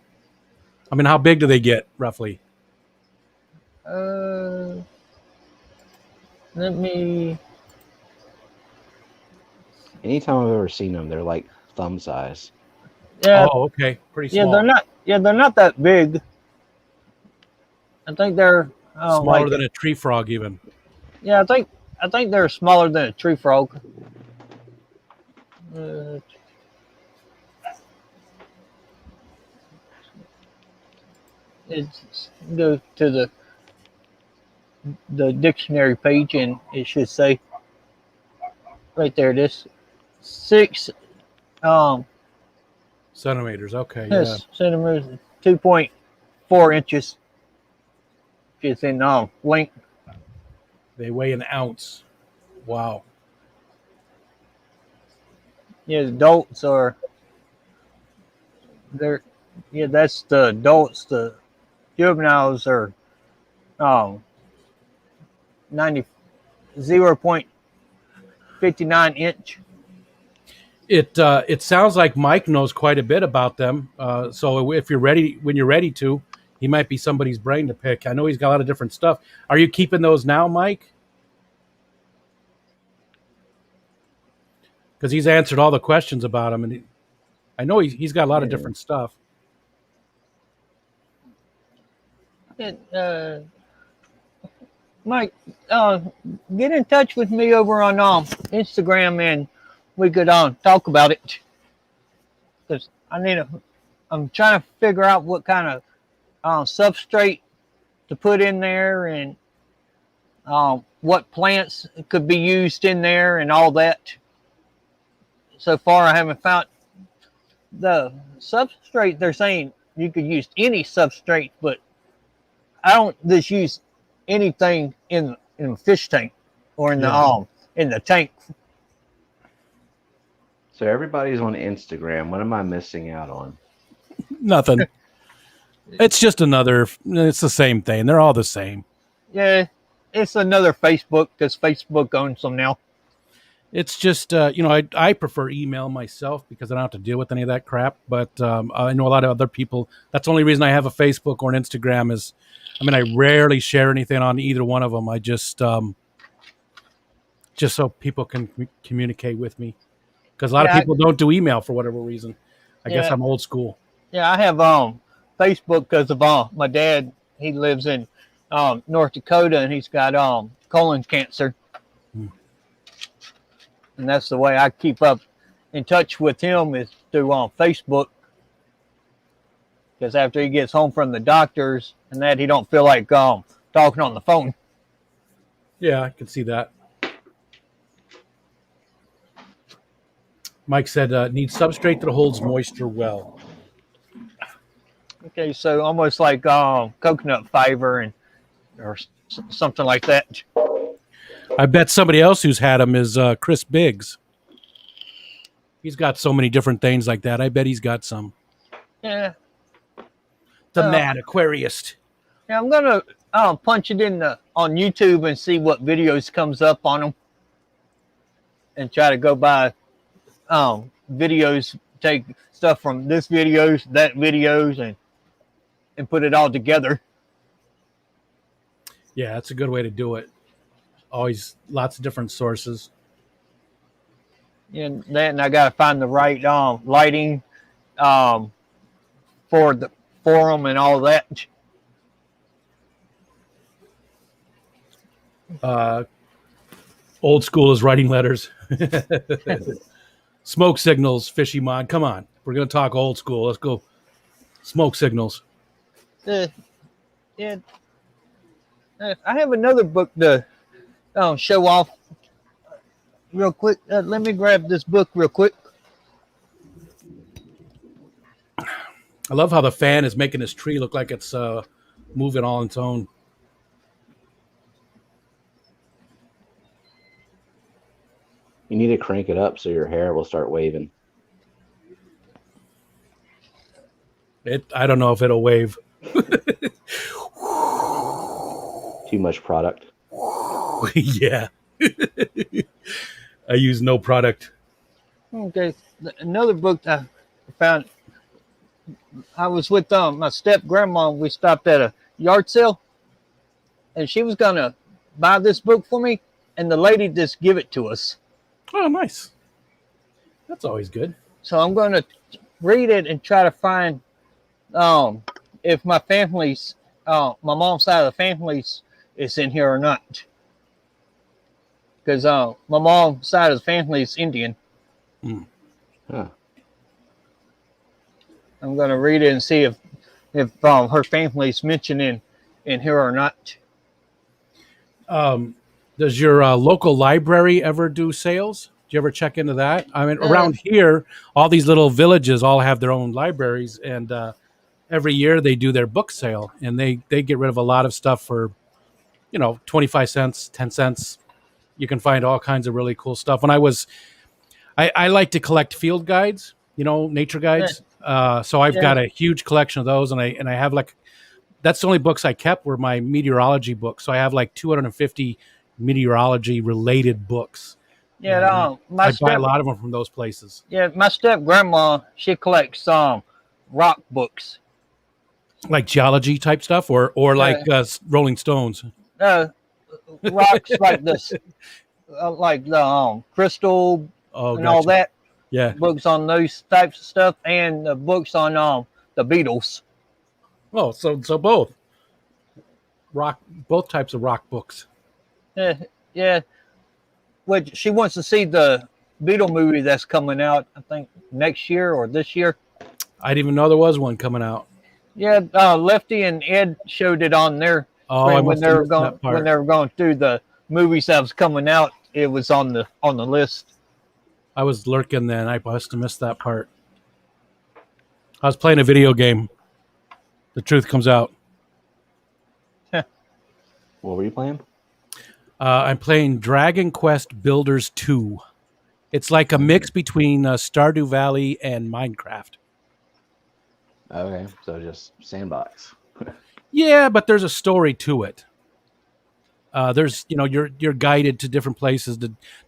I mean, how big do they get roughly? Let me. Anytime I've ever seen them, they're like thumb size. Yeah. Oh, okay, pretty small. Yeah, they're not. Yeah, they're not that big. I think they're smaller than a tree frog, even. Yeah, I think they're smaller than a tree frog. It's go to the dictionary page, and it should say right there. This 6 centimeters. Okay, yes, centimeters, 2.4 inches. It's in length. They weigh an ounce. Wow. Yeah, the adults are. They're. Yeah, that's the adults. The juveniles are 0.59 inch. It sounds like Mike knows quite a bit about them. So if you're ready, when you're ready to, he might be somebody's brain to pick. I know he's got a lot of different stuff. Are you keeping those now, Mike? Because he's answered all the questions about them, and I know he's got a lot of different stuff. Mike, get in touch with me over on Instagram, and we could talk about it. Because I'm trying to figure out what kind of substrate to put in there, and what plants could be used in there, and all that. So far, I haven't found the substrate. They're saying you could use any substrate, but I don't just use anything in a fish tank or in the tank. So everybody's on Instagram. What am I missing out on? Nothing. It's just it's the same thing. They're all the same. Yeah, it's another Facebook because Facebook owns them now. It's just, I prefer email myself because I don't have to deal with any of that crap. But I know a lot of other people. That's the only reason I have a Facebook or an Instagram is, I rarely share anything on either one of them. I just so people can communicate with me. Because a lot of people don't do email for whatever reason. I guess I'm old school. Yeah, I have Facebook because of my dad. He lives in North Dakota, and he's got colon cancer. And that's the way I keep up in touch with him is through Facebook. Because after he gets home from the doctors and that, he don't feel like talking on the phone. Yeah, I can see that. Mike said, needs substrate that holds moisture well. Okay, so almost like coconut fiber or something like that. I bet somebody else who's had them is Chris Biggs. He's got so many different things like that. I bet he's got some. Yeah. The mad aquarist. Yeah, I'm gonna punch it in on YouTube and see what videos comes up on them, and try to go by videos, take stuff from this videos, that videos, and put it all together. Yeah, that's a good way to do it. Always lots of different sources. And then I got to find the right lighting for them and all that. Old school is writing letters. Smoke signals, Fishy Mod. Come on. We're going to talk old school. Let's go. Smoke signals. Uh, yeah, I have another book to show off real quick. Let me grab this book real quick. I love how the fan is making this tree look like it's moving all on its own. You need to crank it up so your hair will start waving. I don't know if it'll wave. Too much product. Yeah. I use no product. Okay, another book I found. I was with my step grandma. We stopped at a yard sale, and she was gonna buy this book for me, and the lady just give it to us. Oh, nice. That's always good. So I'm gonna read it and try to find if my family's my mom's side of the family's is in here or not. Because my mom's side of the family is Indian. Huh. I'm gonna read it and see if her family's mentioned in here or not. Does your local library ever do sales? Do you ever check into that? I mean, around here, all these little villages all have their own libraries, and every year they do their book sale, and they get rid of a lot of stuff for, 25 cents, 10 cents. You can find all kinds of really cool stuff. When I like to collect field guides, nature guides. So I've got a huge collection of those, and I have that's the only books I kept were my meteorology books. So I have 250 meteorology related books. Yeah, I buy a lot of them from those places. Yeah, my step grandma, she collects rock books, like geology type stuff, or Rolling Stones. Rocks like this, like the crystal and all that. Yeah, books on those types of stuff, and books on the Beatles. Oh, so both types of rock books. Yeah. Which she wants to see the Beatle movie that's coming out, I think next year or this year. I didn't even know there was one coming out. Yeah, Lefty and Ed showed it on their screen when they were going through the movies that was coming out. It was on the list. I was lurking then. I must have missed that part. I was playing a video game. The truth comes out. What were you playing? I'm playing Dragon Quest Builders 2. It's like a mix between Stardew Valley and Minecraft. Okay, so just sandbox. Yeah, but there's a story to it. There's you're guided to different places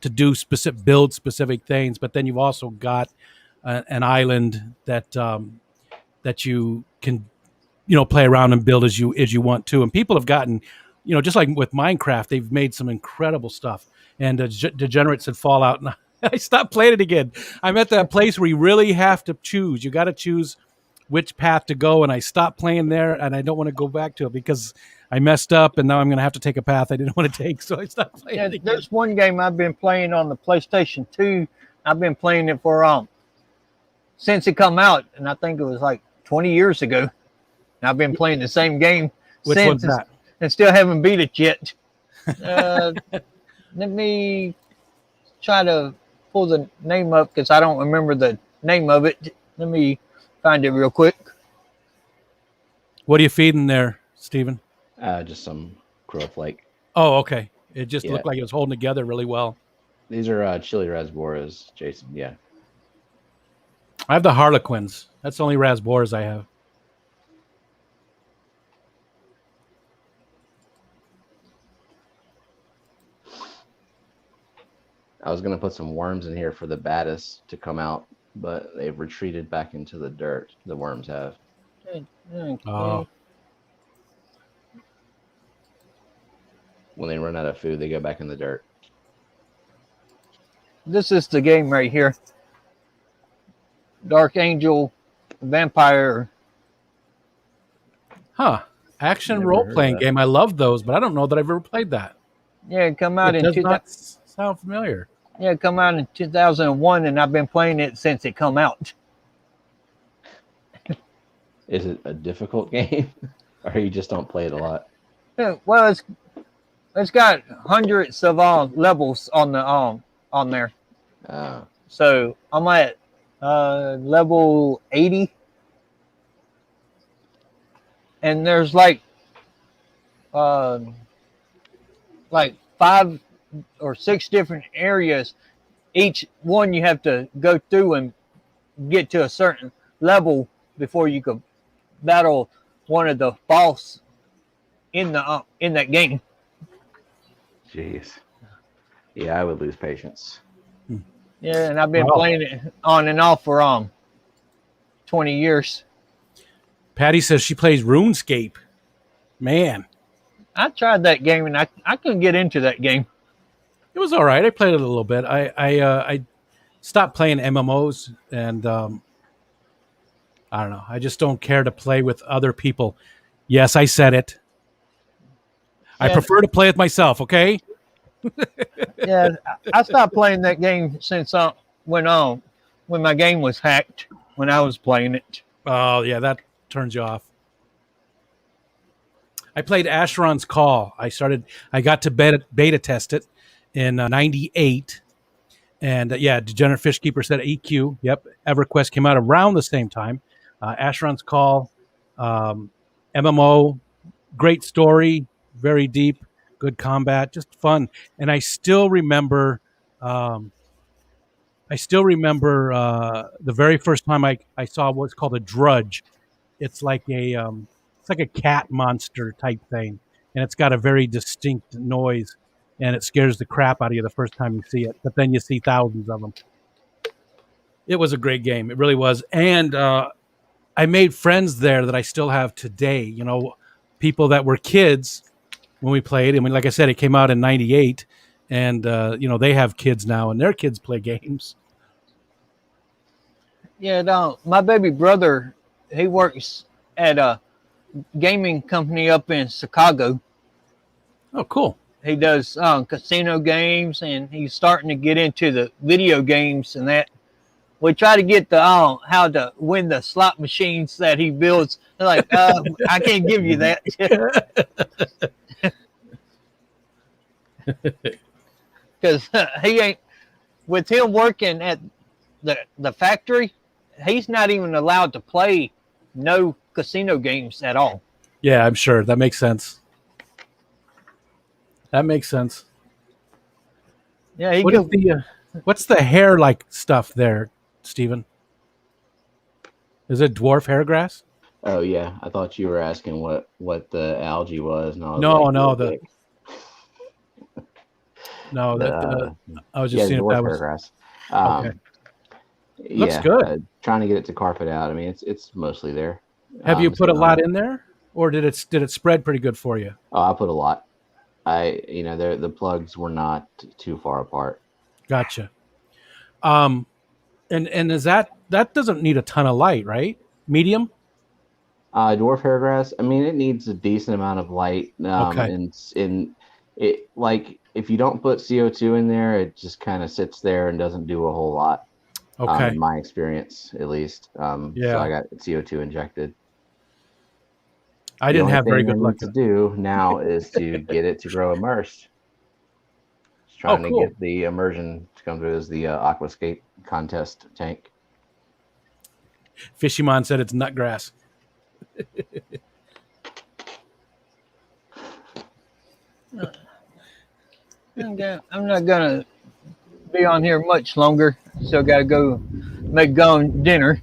to build specific things, but then you've also got an island that you can play around and build as you want to. And people have gotten just like with Minecraft, they've made some incredible stuff. And Degenerates had Fallout, and I stopped playing it again. I'm at that place where you really have to choose. You got to choose which path to go, and I stopped playing there, and I don't want to go back to it because I messed up, and now I'm going to have to take a path I didn't want to take, so I stopped playing it again. There's one game I've been playing on the PlayStation 2. I've been playing it for since it come out, and I think it was like 20 years ago. And I've been playing the same game Which since, one's that? And still haven't beat it yet. Let me try to pull the name up because I don't remember the name of it. Let me find it real quick. What are you feeding there, Steven? Just some crow flake. Oh, okay. It just looked like it was holding together really well. These are chili raspberries, Jason. Yeah. I have the Harlequins. That's the only raspberries I have. I was going to put some worms in here for the baddest to come out, but they've retreated back into the dirt. The worms have. Okay. Oh. When they run out of food, they go back in the dirt. This is the game right here. Dark Angel Vampire. Huh. Action Never role-playing game. I love those, but I don't know that I've ever played that. Yeah, it come out It in does not sound familiar. Yeah, it come out in 2001, and I've been playing it since it come out. Is it a difficult game, or you just don't play it a lot? Yeah, well, it's got hundreds of levels on there. Uh, So I'm at level 80, and there's uh, like 5 or 6 different areas. Each one you have to go through and get to a certain level before you could battle one of the boss in that game. Jeez. Yeah, I would lose patience. Yeah, and I've been Wow. playing it on and off for 20 years. Patty says she plays RuneScape. Man, I tried that game and I couldn't get into that game. it was all right. I played it a little bit. I stopped playing MMOs, and I don't know. I just don't care to play with other people. Yes, I said it. I Yeah, prefer to play with myself. Okay. yeah, I stopped playing that game since when my game was hacked when I was playing it. Oh yeah, that turns you off. I played Asheron's Call. I got to beta test it in '98, and yeah, Degenerate Fishkeeper said EQ. Yep, EverQuest came out around the same time. Asheron's Call, MMO, great story, very deep, good combat, just fun. And I still remember. The very first time I saw what's called a drudge. It's like a cat monster type thing, and it's got a very distinct noise, and it scares the crap out of you the first time you see it. But then you see thousands of them. It was a great game. It really was, and I made friends there that I still have today. You know, people that were kids when we played. I mean, like I said, it came out in '98, and they have kids now, and their kids play games. Yeah, no, my baby brother, he works at a gaming company up in Chicago. Oh, cool. He does casino games, and he's starting to get into the video games and that. We try to get the how to win the slot machines that he builds. They're like, I can't give you that because he ain't. With him working at the factory, he's not even allowed to play no casino games at all. Yeah, I'm sure that makes sense. That makes sense. Yeah, he What is what's the hair like stuff there, Stephen? Is it dwarf hair grass? Oh yeah, I thought you were asking what the algae was. And I was No, like, no, really quick. I was just Yeah, seeing if dwarf that was hairgrass. okay. Looks Yeah, good. trying to get it to carpet out. I mean, it's mostly there. Have you put a Sitting on lot it. in there, or did it spread pretty good for you? Oh, I put a lot. The plugs were not too far apart. Gotcha. And is that doesn't need a ton of light, right? Medium. Dwarf hairgrass. I mean, it needs a decent amount of light. Okay. And in it, like if you don't put CO2 in there, it just kind of sits there and doesn't do a whole lot. Okay. In my experience, at least. So Yeah. I got CO2 injected. I didn't have very good luck. To do now is to get it to grow immersed. Just trying cool. to get the immersion to come through as the aquascape contest tank. Fishymon said it's nutgrass. I'm not gonna be on here much longer. Still got to go make dinner.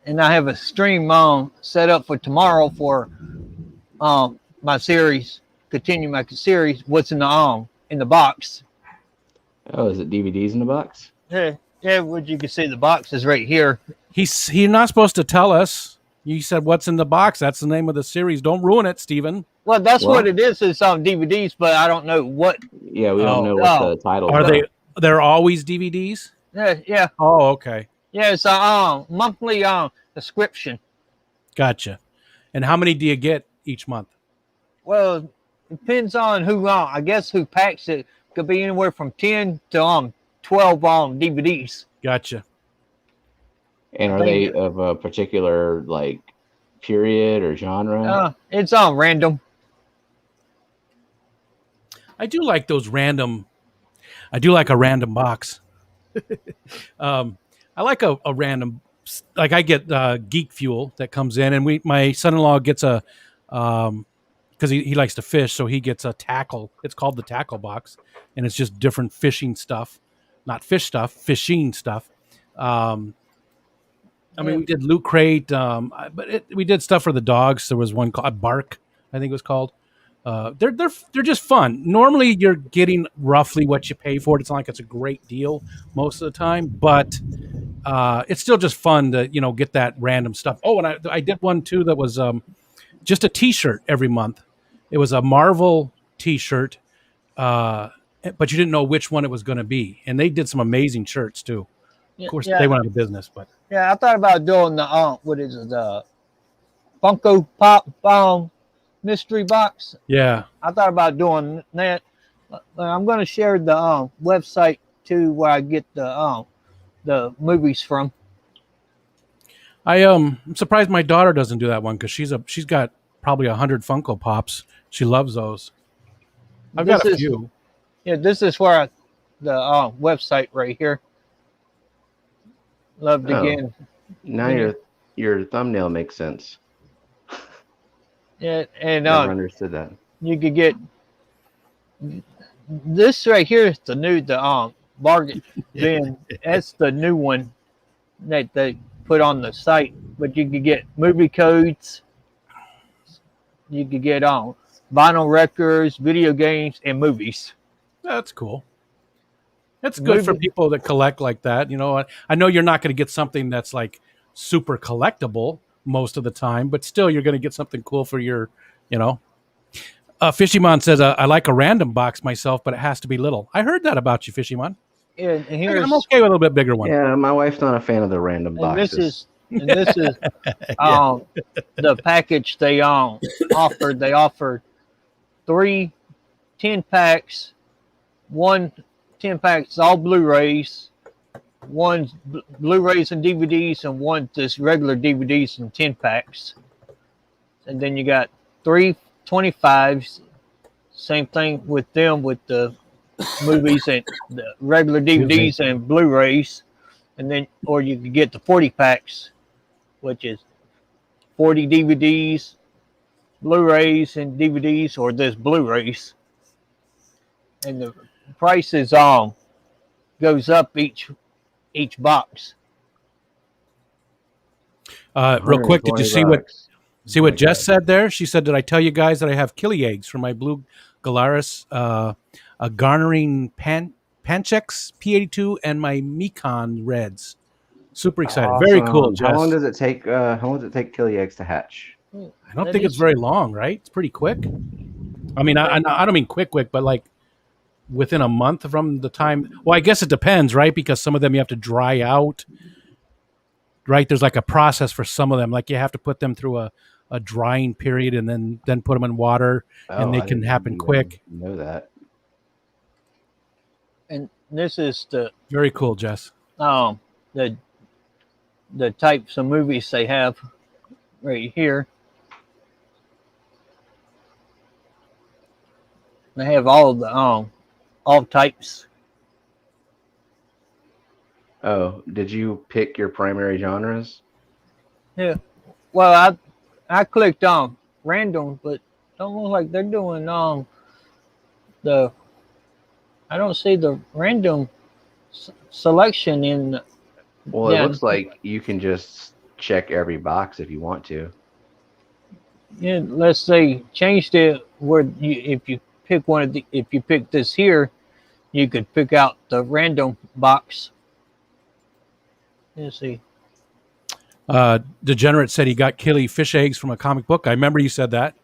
And I have a stream set up for tomorrow for my series. Continue my series. What's in the box? Oh, is it DVDs in the box? Yeah. What you can see the box is right here. He's not supposed to tell us. You said what's in the box. That's the name of the series. Don't ruin it, Stephen. Well, that's what it is. It's on DVDs, but I don't know what. Yeah, we don't know what the title are. They're always DVDs? Yeah. Oh, okay. Yeah, it's a monthly subscription. Gotcha. And how many do you get each month? Well, depends on who I guess who packs it. Could be anywhere from 10 to 12 DVDs. Gotcha. And I are they think of a particular like period or genre? it's on random. I do like those random. I do like a random box. I like a random, like I get Geek Fuel that comes in, and my son-in-law gets a, because he likes to fish, so he gets a tackle. It's called the tackle box, and it's just different fishing stuff, not fish stuff, fishing stuff. I mean, we did Loot Crate, but we did stuff for the dogs. There was one called Bark, I think it was called. They're just fun. Normally, you're getting roughly what you pay for it. It's not like it's a great deal most of the time, but it's still just fun to get that random stuff. Oh, and I did one too that was just a T-shirt every month. It was a Marvel T-shirt, but you didn't know which one it was going to be, and they did some amazing shirts too. Of course, they went out of business, but yeah, I thought about doing the what is it, the Funko Pop mystery box. yeah. I thought about doing that. I'm going to share the website too, where I get the movies from. I'm surprised my daughter doesn't do that one because she's got probably 100 Funko Pops. She loves those. I've got a few. Yeah, this is where the website right here. Loved again. Now your thumbnail makes sense. Yeah, and Never understood that. you could get this right here is the new bargain bin. That's the new one that they put on the site. But you could get movie codes. You could get vinyl records, video games, and movies. That's cool. That's good for people that collect like that. I know you're not going to get something that's like super collectible most of the time, but still you're going to get something cool for your. Fishymon says, I like a random box myself, but it has to be little. I heard that about you, Fishymon. Yeah, and I'm okay with a little bit bigger one. Yeah, my wife's not a fan of the random boxes. This is the package they offered. They offered 3 10-packs, 1 10-packs, all Blu-rays, 1 Blu-rays and DVDs, and 1 just regular DVDs and 10-packs. And then you got 3 25s. Same thing with them with the movies and the regular DVDs and Blu-rays. And then, or you could get the 40 packs, which is 40 DVDs, Blu-rays and DVDs, or this Blu-rays. And the prices goes up each box. Real quick, did you see what Jess said there? She said, "Did I tell you guys that I have killie eggs for my blue Galaris, a garnering Panchex P82, and my Mekon Reds?" Super excited. Awesome. Very cool, Jess. How long does it take killie eggs to hatch? I don't think it's very long, right? It's pretty quick. I mean, I don't mean quick, but like within a month from the time. Well, I guess it depends, right? Because some of them you have to dry out, right? There's like a process for some of them. Like you have to put them through a drying period and then put them in water, and they can happen quick. Know that. And this is the very cool, Jess. The types of movies they have right here. They have all the all types. Oh, did you pick your primary genres? Yeah. Well, I clicked on random, but don't look like they're doing the. I don't see the random selection in. Well, it looks like you can just check every box if you want to. Yeah, let's say changed it where if you pick if you pick this here, you could pick out the random box. Let's see. Degenerate said he got killie fish eggs from a comic book. I remember you said that.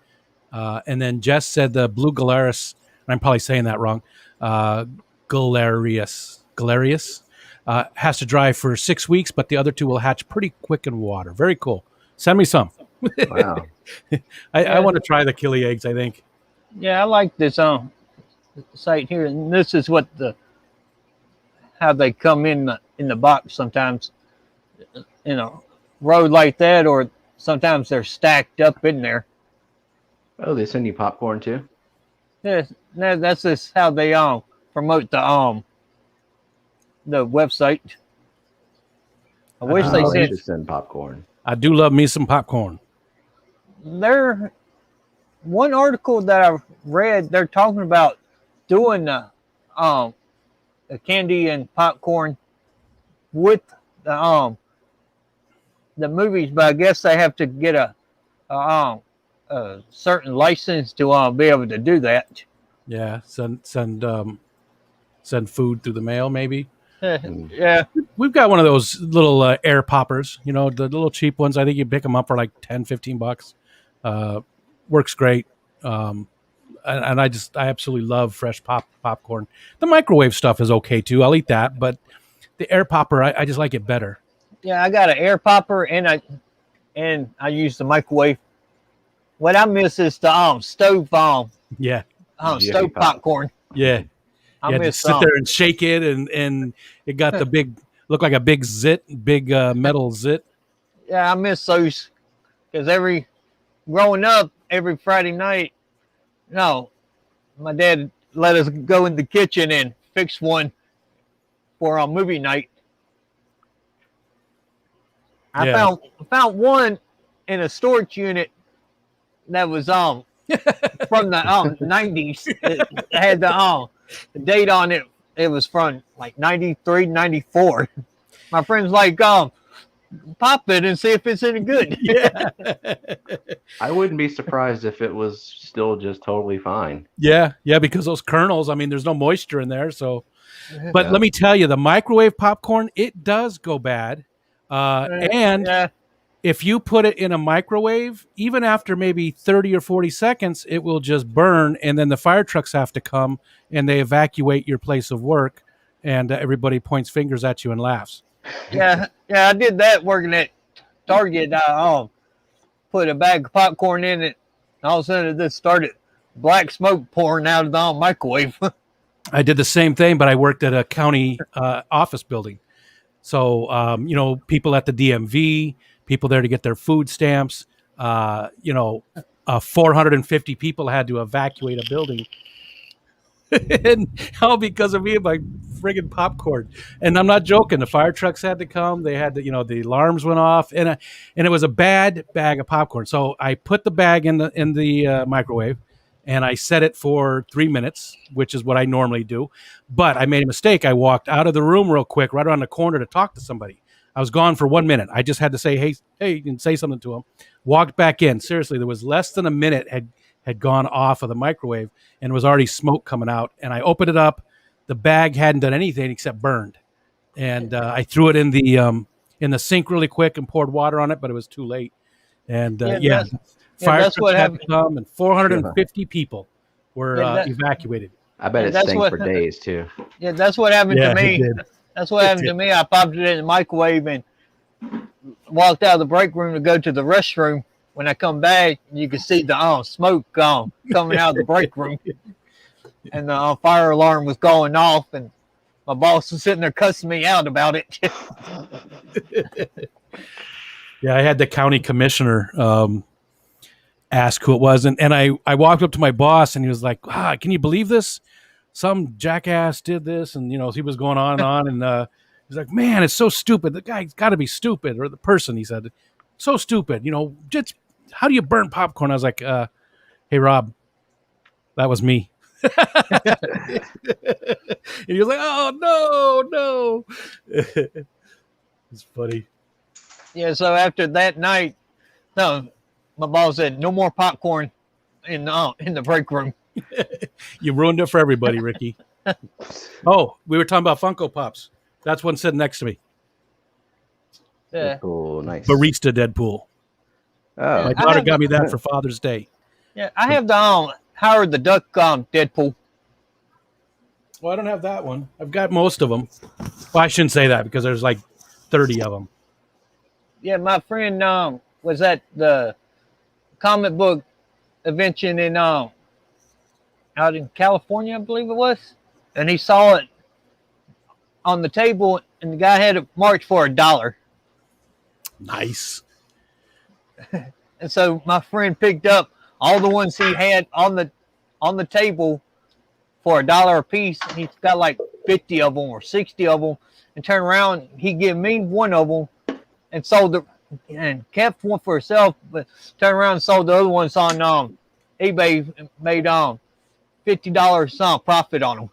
And then Jess said the blue Galaris, and I'm probably saying that wrong, Galerius, has to dry for 6 weeks, but the other 2 will hatch pretty quick in water. Very cool. Send me some. Wow. I want to try the killie eggs. I think. Yeah, I like this site here, and this is what how they come in the box sometimes in a road like that, or sometimes they're stacked up in there. Oh, they send you popcorn too? Yeah, that's just how they promote the website. I wish they Oh, they said should send popcorn. I do love me some popcorn. there. One article that I read, they're talking about doing the candy and popcorn with the movies, but I guess they have to get a certain license to be able to do that. Yeah, send food through the mail, maybe. Mm. Yeah, We've got one of those little air poppers, you know, the little cheap ones. I think you pick them up for like 10, $15. Works great. And I absolutely love fresh popcorn. The microwave stuff is okay too. I'll eat that, but the air popper, I just like it better. yeah. I got an air popper, and I use the microwave. What I miss is the stove Yeah, stove popcorn. yeah. I You had to miss sit there and shake it, and it got the look like a big metal zit. Yeah, I miss those because growing up every Friday night, no, my dad let us go in the kitchen and fix one for our movie night. I Yeah. found one in a storage unit that was from the 90s. It had the date on it. It was from like 93, 94. My friend's like, pop it and see if it's any good. Yeah. I wouldn't be surprised if it was still just totally fine. Yeah, because those kernels, I mean, there's no moisture in there. So, but Yeah. let me tell you, the microwave popcorn, it does go bad. And Yeah. if you put it in a microwave, even after maybe 30 or 40 seconds, it will just burn. And then the fire trucks have to come and they evacuate your place of work. And everybody points fingers at you and laughs. Yeah, I did that working at Target. I put a bag of popcorn in it. And all of a sudden, it just started black smoke pouring out of the microwave. I did the same thing, but I worked at a county office building. So, people at the DMV, people there to get their food stamps, 450 people had to evacuate a building. And all because of me and my friggin' popcorn. And I'm not joking. The fire trucks had to come. They had to, the alarms went off, and it was a bad bag of popcorn. So I put the bag in the microwave, and I set it for 3 minutes, which is what I normally do. But I made a mistake. I walked out of the room real quick, right around the corner to talk to somebody. I was gone for 1 minute. I just had to say, hey, and say something to him. Walked back in. Seriously, there was less than a minute had gone off of the microwave and was already smoke coming out. And I opened it up. The bag hadn't done anything except burned. And I threw it in the sink really quick and poured water on it, but it was too late. And fire that's what trucks had happened. to come, and 450 people were evacuated. I bet it that's stinks what- for days too. Yeah, that's what happened to it me. did. That's what happened to me. I popped it in the microwave and walked out of the break room to go to the restroom. When I come back, you could see the smoke coming out of the break room. And the fire alarm was going off, and my boss was sitting there cussing me out about it. Yeah, I had the county commissioner ask who it was, and I walked up to my boss, and he was like, can you believe this? Some jackass did this, and he was going on and on, and he's like, man, it's so stupid. The guy's got to be stupid, or the person, he said, so stupid. Just how do you burn popcorn? I was like, hey, Rob, that was me. And he was like, oh, no. It's funny. Yeah, so after that night, no, my boss said no more popcorn in the break room. You ruined it for everybody, Ricky. Oh, we were talking about Funko Pops. That's one sitting next to me. Yeah, Cool, nice. Barista Deadpool. Oh, My daughter got me that for Father's Day. yeah. I have the Howard the Duck Deadpool. Well, I don't have that one. I've got most of them. Well, I shouldn't say that because there's like 30 of them. Yeah, my friend was at the comic book convention in out in California, I believe it was, and he saw it on the table, and the guy had it marked for $1. Nice. And so my friend picked up all the ones he had on the table for $1 a piece. And he's got like 50 of them or 60 of them, and turned around. He gave me one of them and sold it and kept one for himself, but turned around and sold the other ones on eBay. And made $50 some profit on them.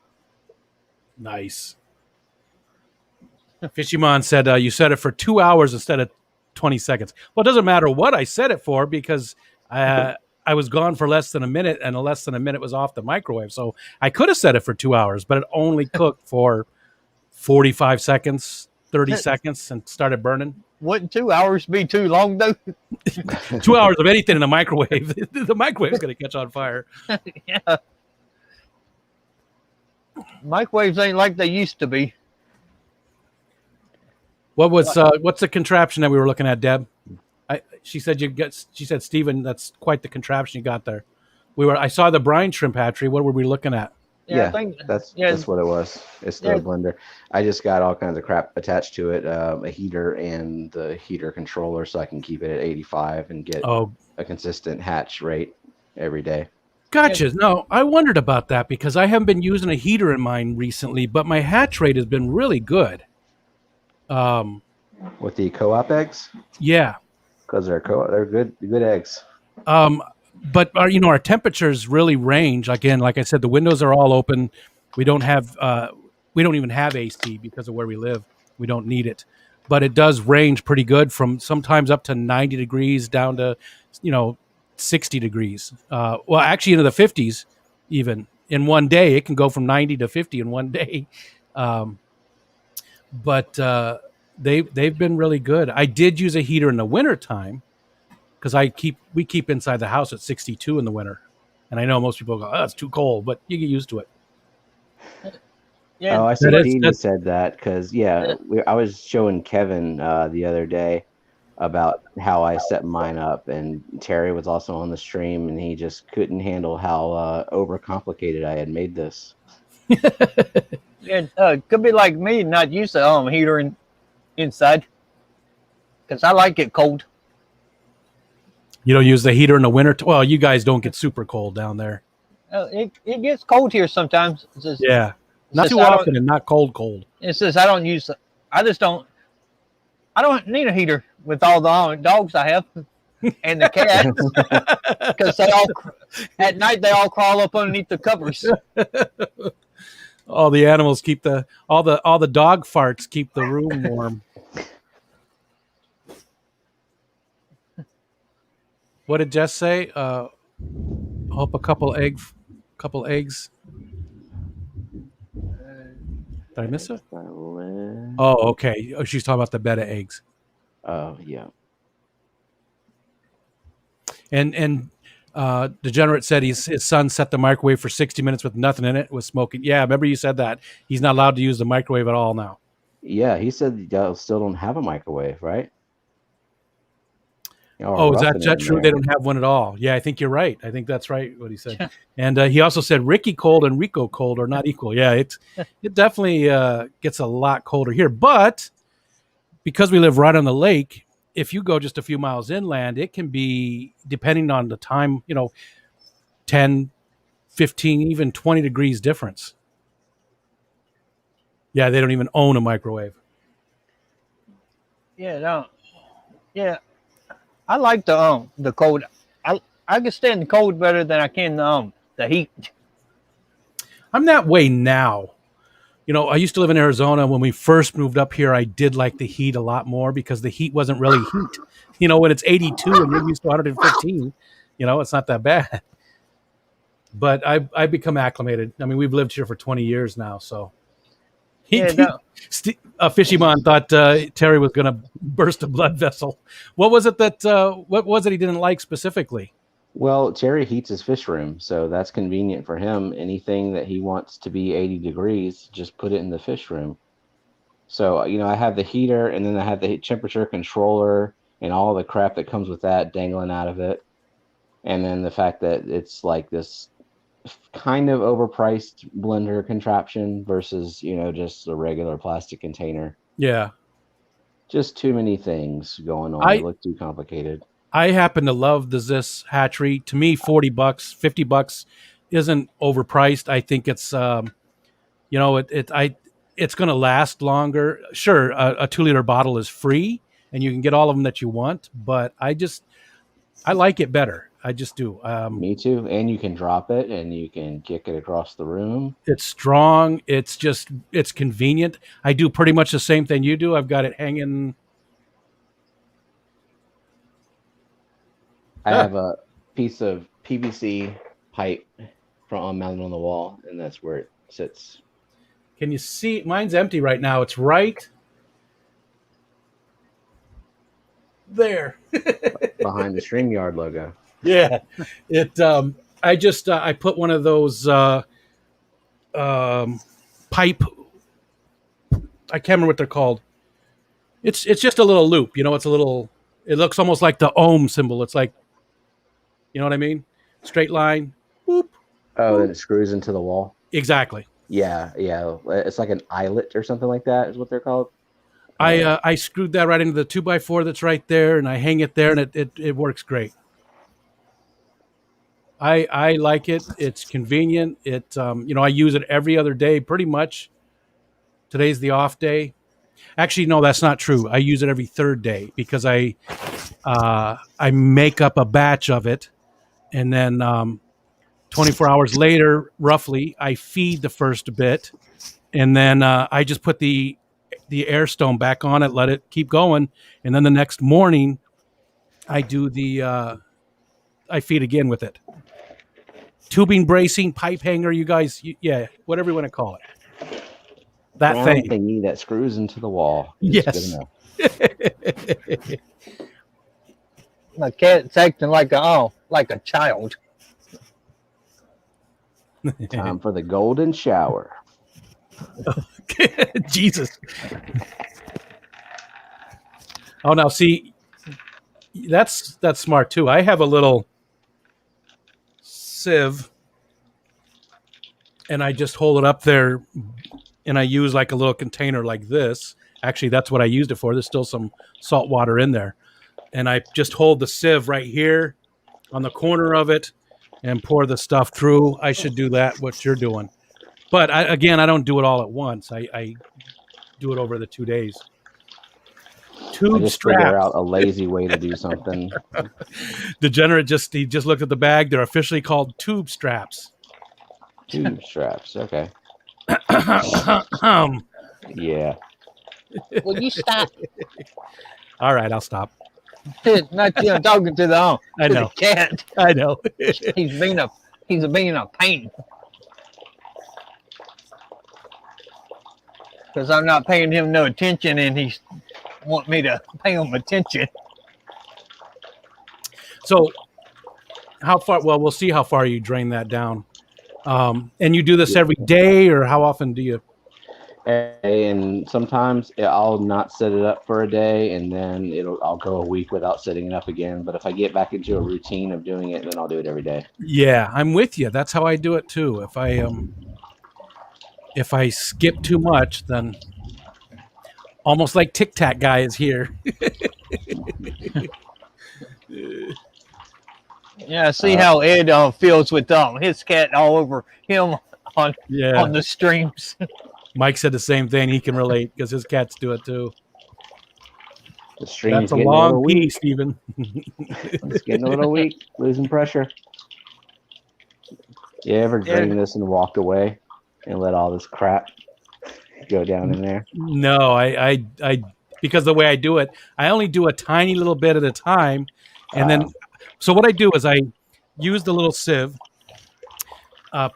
Nice. Fishymon said you said it for 2 hours instead of 20 seconds. Well, it doesn't matter what I said it for because I was gone for less than a minute, and less than a minute was off the microwave. So I could have said it for 2 hours, but it only cooked for 45 seconds, 30 seconds, and started burning. Wouldn't 2 hours be too long, though? 2 hours of anything in the microwave, the microwave's going to catch on fire. Yeah. Microwaves ain't like they used to be. What's the contraption that we were looking at, Deb? She said, Stephen, that's quite the contraption you got there. I saw the brine shrimp hatchery. What were we looking at? Yeah, that's what it was. It's the blender. I just got all kinds of crap attached to it, a heater and the heater controller, so I can keep it at 85 and get a consistent hatch rate every day. Gotcha. No, I wondered about that because I haven't been using a heater in mine recently, but my hatch rate has been really good. With the co-op eggs? Yeah. Because they're good eggs. But our temperatures really range. Again, like I said, the windows are all open. We don't even have AC because of where we live. We don't need it, but it does range pretty good from sometimes up to 90 degrees down to 60 degrees. Well, actually into the 50s even in one day. It can go from 90 to 50 in one day. But they've been really good. I did use a heater in the wintertime because we keep inside the house at 62 in the winter. And I know most people go, oh, it's too cold, but you get used to it. Yeah. Oh, I see Dean said that because, I was showing Kevin the other day about how I set mine up, and Terry was also on the stream, and he just couldn't handle how overcomplicated I had made this. Could be like me, not use the heater inside because I like it cold. You don't use the heater in the winter? Well, you guys don't get super cold down there. It gets cold here sometimes. Not too often and not cold. It's just I don't need a heater with all the dogs I have and the cats because at night they all crawl up underneath the covers. All the animals keep all the dog farts keep the room warm. What did Jess say? Hope a couple eggs. Did I miss it? Oh, okay. Oh, she's talking about the betta eggs. Oh, yeah. And Degenerate said his son set the microwave for 60 minutes with nothing in it, was smoking. Yeah, remember you said that. He's not allowed to use the microwave at all now. Yeah, he said y'all still don't have a microwave, right? Is that true? They don't have one at all. Yeah, I think you're right. I think that's right what he said. And he also said Ricky cold and Rico cold are not equal. Yeah, it definitely gets a lot colder here. But because we live right on the lake, if you go just a few miles inland, it can be, depending on the time, 10, 15, even 20 degrees difference. Yeah, they don't even own a microwave. Yeah, no. Yeah. I like the cold. I can stand the cold better than I can the heat. I'm that way now. I used to live in Arizona. When we first moved up here, I did like the heat a lot more because the heat wasn't really heat. When it's 82 and you're used to 115, it's not that bad. But I've become acclimated. I mean, we've lived here for 20 years now, so. Fishymon thought Terry was going to burst a blood vessel. What was it he didn't like specifically? Well, Terry heats his fish room, so that's convenient for him. Anything that he wants to be 80 degrees, just put it in the fish room. So, I have the heater, and then I have the temperature controller and all the crap that comes with that dangling out of it. And then the fact that it's like this kind of overpriced blender contraption versus, just a regular plastic container. Yeah. Just too many things going on. It I looked too complicated. I happen to love the Ziss hatchery. To me, $40, $50 isn't overpriced. I think it's it's going to last longer. Sure, a 2 liter bottle is free, and you can get all of them that you want. But I like it better. I just do. Me too. And you can drop it and you can kick it across the room. It's strong. It's convenient. I do pretty much the same thing you do. I've got it hanging. I have a piece of PVC pipe mounted on the wall, and that's where it sits. Can you see? Mine's empty right now. It's right there. Behind the StreamYard logo. Yeah. It. I put one of those pipe. I can't remember what they're called. It's just a little loop. It's a little. It looks almost like the ohm symbol. It's like, you know what I mean? Straight line. Boop. Oh, then it screws into the wall. Exactly. Yeah. It's like an eyelet or something like that is what they're called. I screwed that right into the 2x4 that's right there, and I hang it there, and it works great. I like it. It's convenient. I use it every other day pretty much. Today's the off day. Actually, no, that's not true. I use it every third day because I make up a batch of it, and then 24 hours later, roughly, I feed the first bit, and then I just put the air stone back on it, let it keep going, and then the next morning, I do I feed again with it. Tubing bracing, pipe hanger, you guys, whatever you want to call it. That round thing thingy that screws into the wall. Yes. My cat's acting like a child. Time for the golden shower. Jesus. Oh, now see, that's smart too. I have a little sieve, and I just hold it up there, and I use like a little container like this. Actually, that's what I used it for. There's still some salt water in there, and I just hold the sieve right here on the corner of it and pour the stuff through. I should do that, what you're doing. But I don't do it all at once. I do it over the 2 days. Tube I just straps. figure out a lazy way to do something. Degenerate he just looked at the bag. They're officially called tube straps. Tube straps. Okay. Yeah. Will you stop? All right, I'll stop. Not you talking to the I know. the cat. I know. He's being a pain. Because I'm not paying him no attention, and he's want me to pay him attention. So, how far? Well, we'll see how far you drain that down. And you do this every day, or how often do you? And sometimes I'll not set it up for a day, and then I'll go a week without setting it up again. But if I get back into a routine of doing it, then I'll do it every day. Yeah, I'm with you. That's how I do it too. If I skip too much, then almost like Tic Tac guy is here. Yeah, see how Ed feels with his cat all over him on the streams. Mike said the same thing. He can relate because his cats do it too. The stream's That's a getting long little pee, weak. Stephen. It's getting a little weak, losing pressure. You ever drained this and walked away and let all this crap go down in there? No, I because the way I do it, I only do a tiny little bit at a time, and then so what I do is I use the little sieve,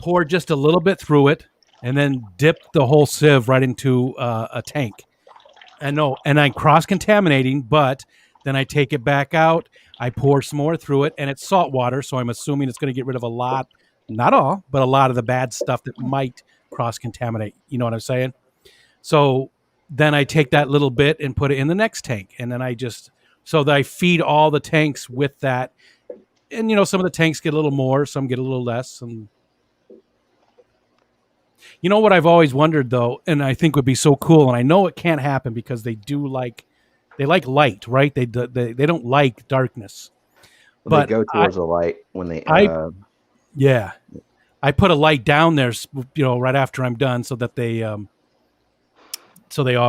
pour just a little bit through it, and then dip the whole sieve right into a tank. And I'm cross-contaminating, but then I take it back out, I pour some more through it, and it's salt water, so I'm assuming it's going to get rid of a lot, not all, but a lot of the bad stuff that might cross-contaminate. You know what I'm saying? So then I take that little bit and put it in the next tank, and then so that I feed all the tanks with that. and you know, some of the tanks get a little more, some get a little less. And you know what I've always wondered though, and I think would be so cool, and I know it can't happen because they like light, right? They don't like darkness. Well, they But go towards the light when they. I yeah, I put a light down there, you know, right after I'm done, so they all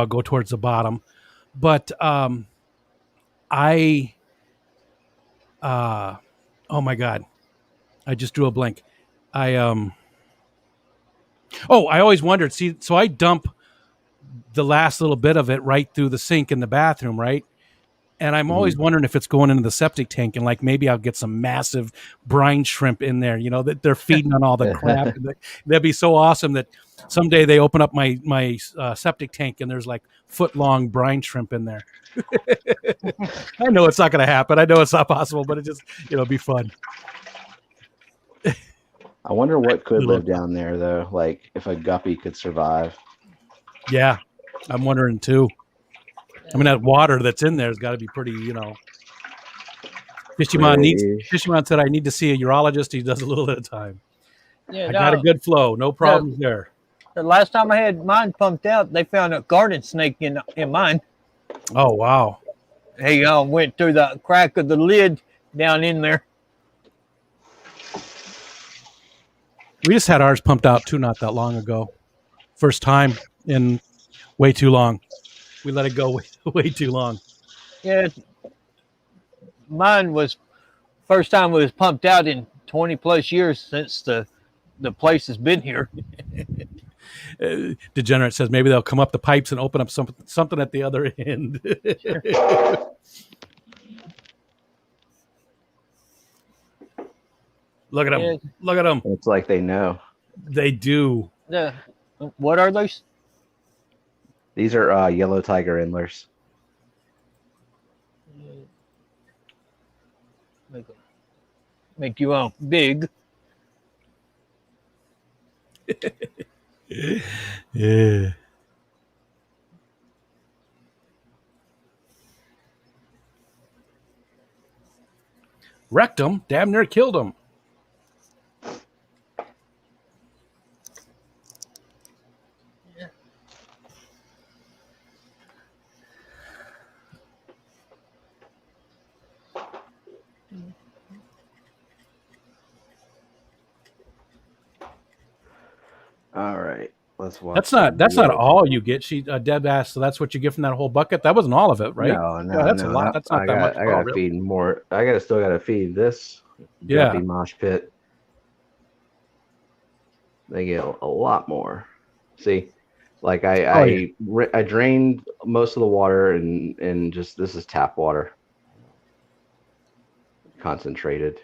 go towards the bottom. But I oh my god, I just drew a blank. I oh, I always wondered. See, so I dump the last little bit of it right through the sink in the bathroom, right? And I'm always wondering if it's going into the septic tank, and like maybe I'll get some massive brine shrimp in there. You know that they're feeding on all the crap. That'd be so awesome that someday they open up my septic tank and there's like foot-long brine shrimp in there. I know it's not going to happen. I know it's not possible, but it just, you know, be fun. I wonder what could live down there though. Like if a guppy could survive. Yeah, I'm wondering too. I mean, that water that's in there has got to be pretty, you know. Fishimon said, I need to see a urologist. He does a little at a time. Yeah, I got a good flow. No problems there. The last time I had mine pumped out, they found a garden snake in mine. Oh, wow. He went through the crack of the lid down in there. We just had ours pumped out too not that long ago. First time in way too long. We let it go way too long. Yeah, mine was first time it was pumped out in 20 plus years since the place has been here. Degenerate says maybe they'll come up the pipes and open up something at the other end. Look at them. Yeah. Look at them. It's like they know. They do. What are those? These are yellow tiger endlers. Make you big. Yeah. Wrecked him. Damn near killed him. All right, let's watch. That's not all you get. She Deb asked, so that's what you get from that whole bucket. That wasn't all of it, right? No, that's a lot. That's not that much. I gotta feed more. I still gotta feed this. Yeah. Guppy mosh pit. They get a lot more. See, like I drained most of the water and just this is tap water, concentrated.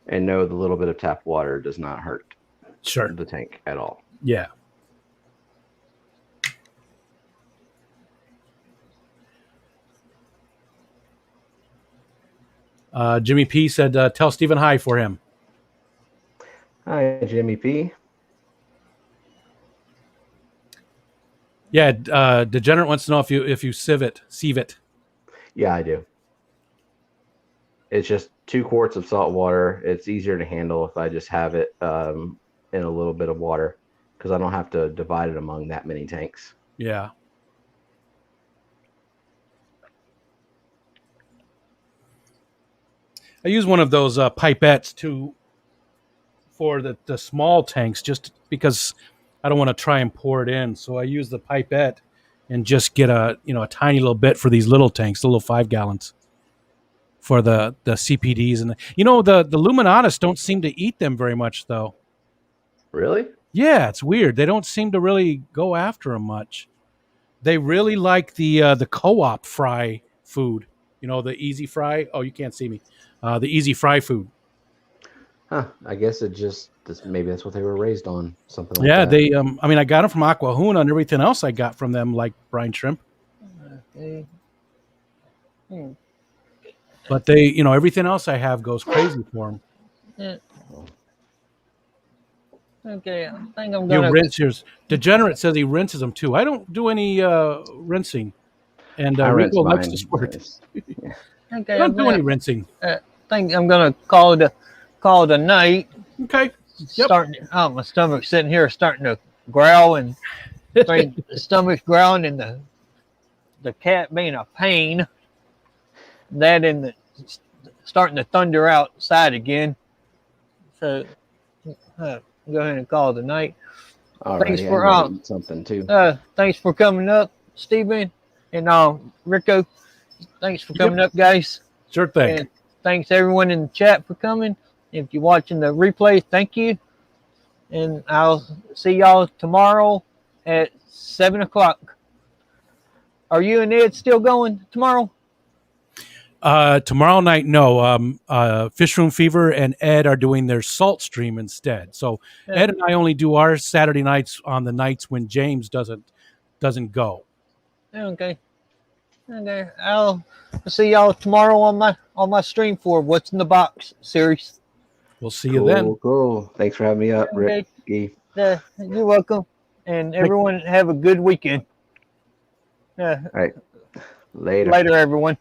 And no, the little bit of tap water does not hurt. Sure. The tank at all. Yeah. Jimmy P said, tell Stephen hi for him. Hi, Jimmy P. Yeah, Degenerate wants to know if you sieve it. Yeah, I do. It's just 2 quarts of salt water. It's easier to handle if I just have it in a little bit of water because I don't have to divide it among that many tanks. Yeah. I use one of those pipettes for the small tanks just because I don't want to try and pour it in. So I use the pipette and just get a tiny little bit for these little tanks, the little 5 gallons for the CPDs. And the Luminatus don't seem to eat them very much though. Really? Yeah, it's weird. They don't seem to really go after them much. They really like the co-op fry food. The easy fry. Oh, you can't see me. The easy fry food. Huh. I guess maybe that's what they were raised on. Something like that. Yeah, they. I got them from Aquahuna and everything else I got from them, like brine shrimp. Okay. But they, everything else I have goes crazy for them. Yeah. Okay, I think I'm gonna. You rinse yours. Degenerate says he rinses them too. I don't do any rinsing, and Rico likes to squirt. Okay, I don't do any rinsing. think I'm gonna call it a night. Okay. Yep. Starting, oh, my stomach's sitting here starting to growl, and the stomach's growling, and the cat being a pain. That and the starting to thunder outside again. So go ahead and call it a night. Thanks Alrighty, I for gotta eat something too. thanks for coming up, Stephen, and Rico. Thanks for coming up, guys. Sure thing. And thanks everyone in the chat for coming. If you're watching the replay, thank you. And I'll see y'all tomorrow at 7:00. Are you and Ed still going tomorrow? Tomorrow night, no. Fish Room Fever and Ed are doing their salt stream instead. So Ed and I only do our Saturday nights on the nights when James doesn't go. Okay. I'll see y'all tomorrow on my stream for What's in the Box series. We'll see you then. Cool. Thanks for having me up, Rick. You're welcome. And everyone have a good weekend. All right. Later. Later, everyone.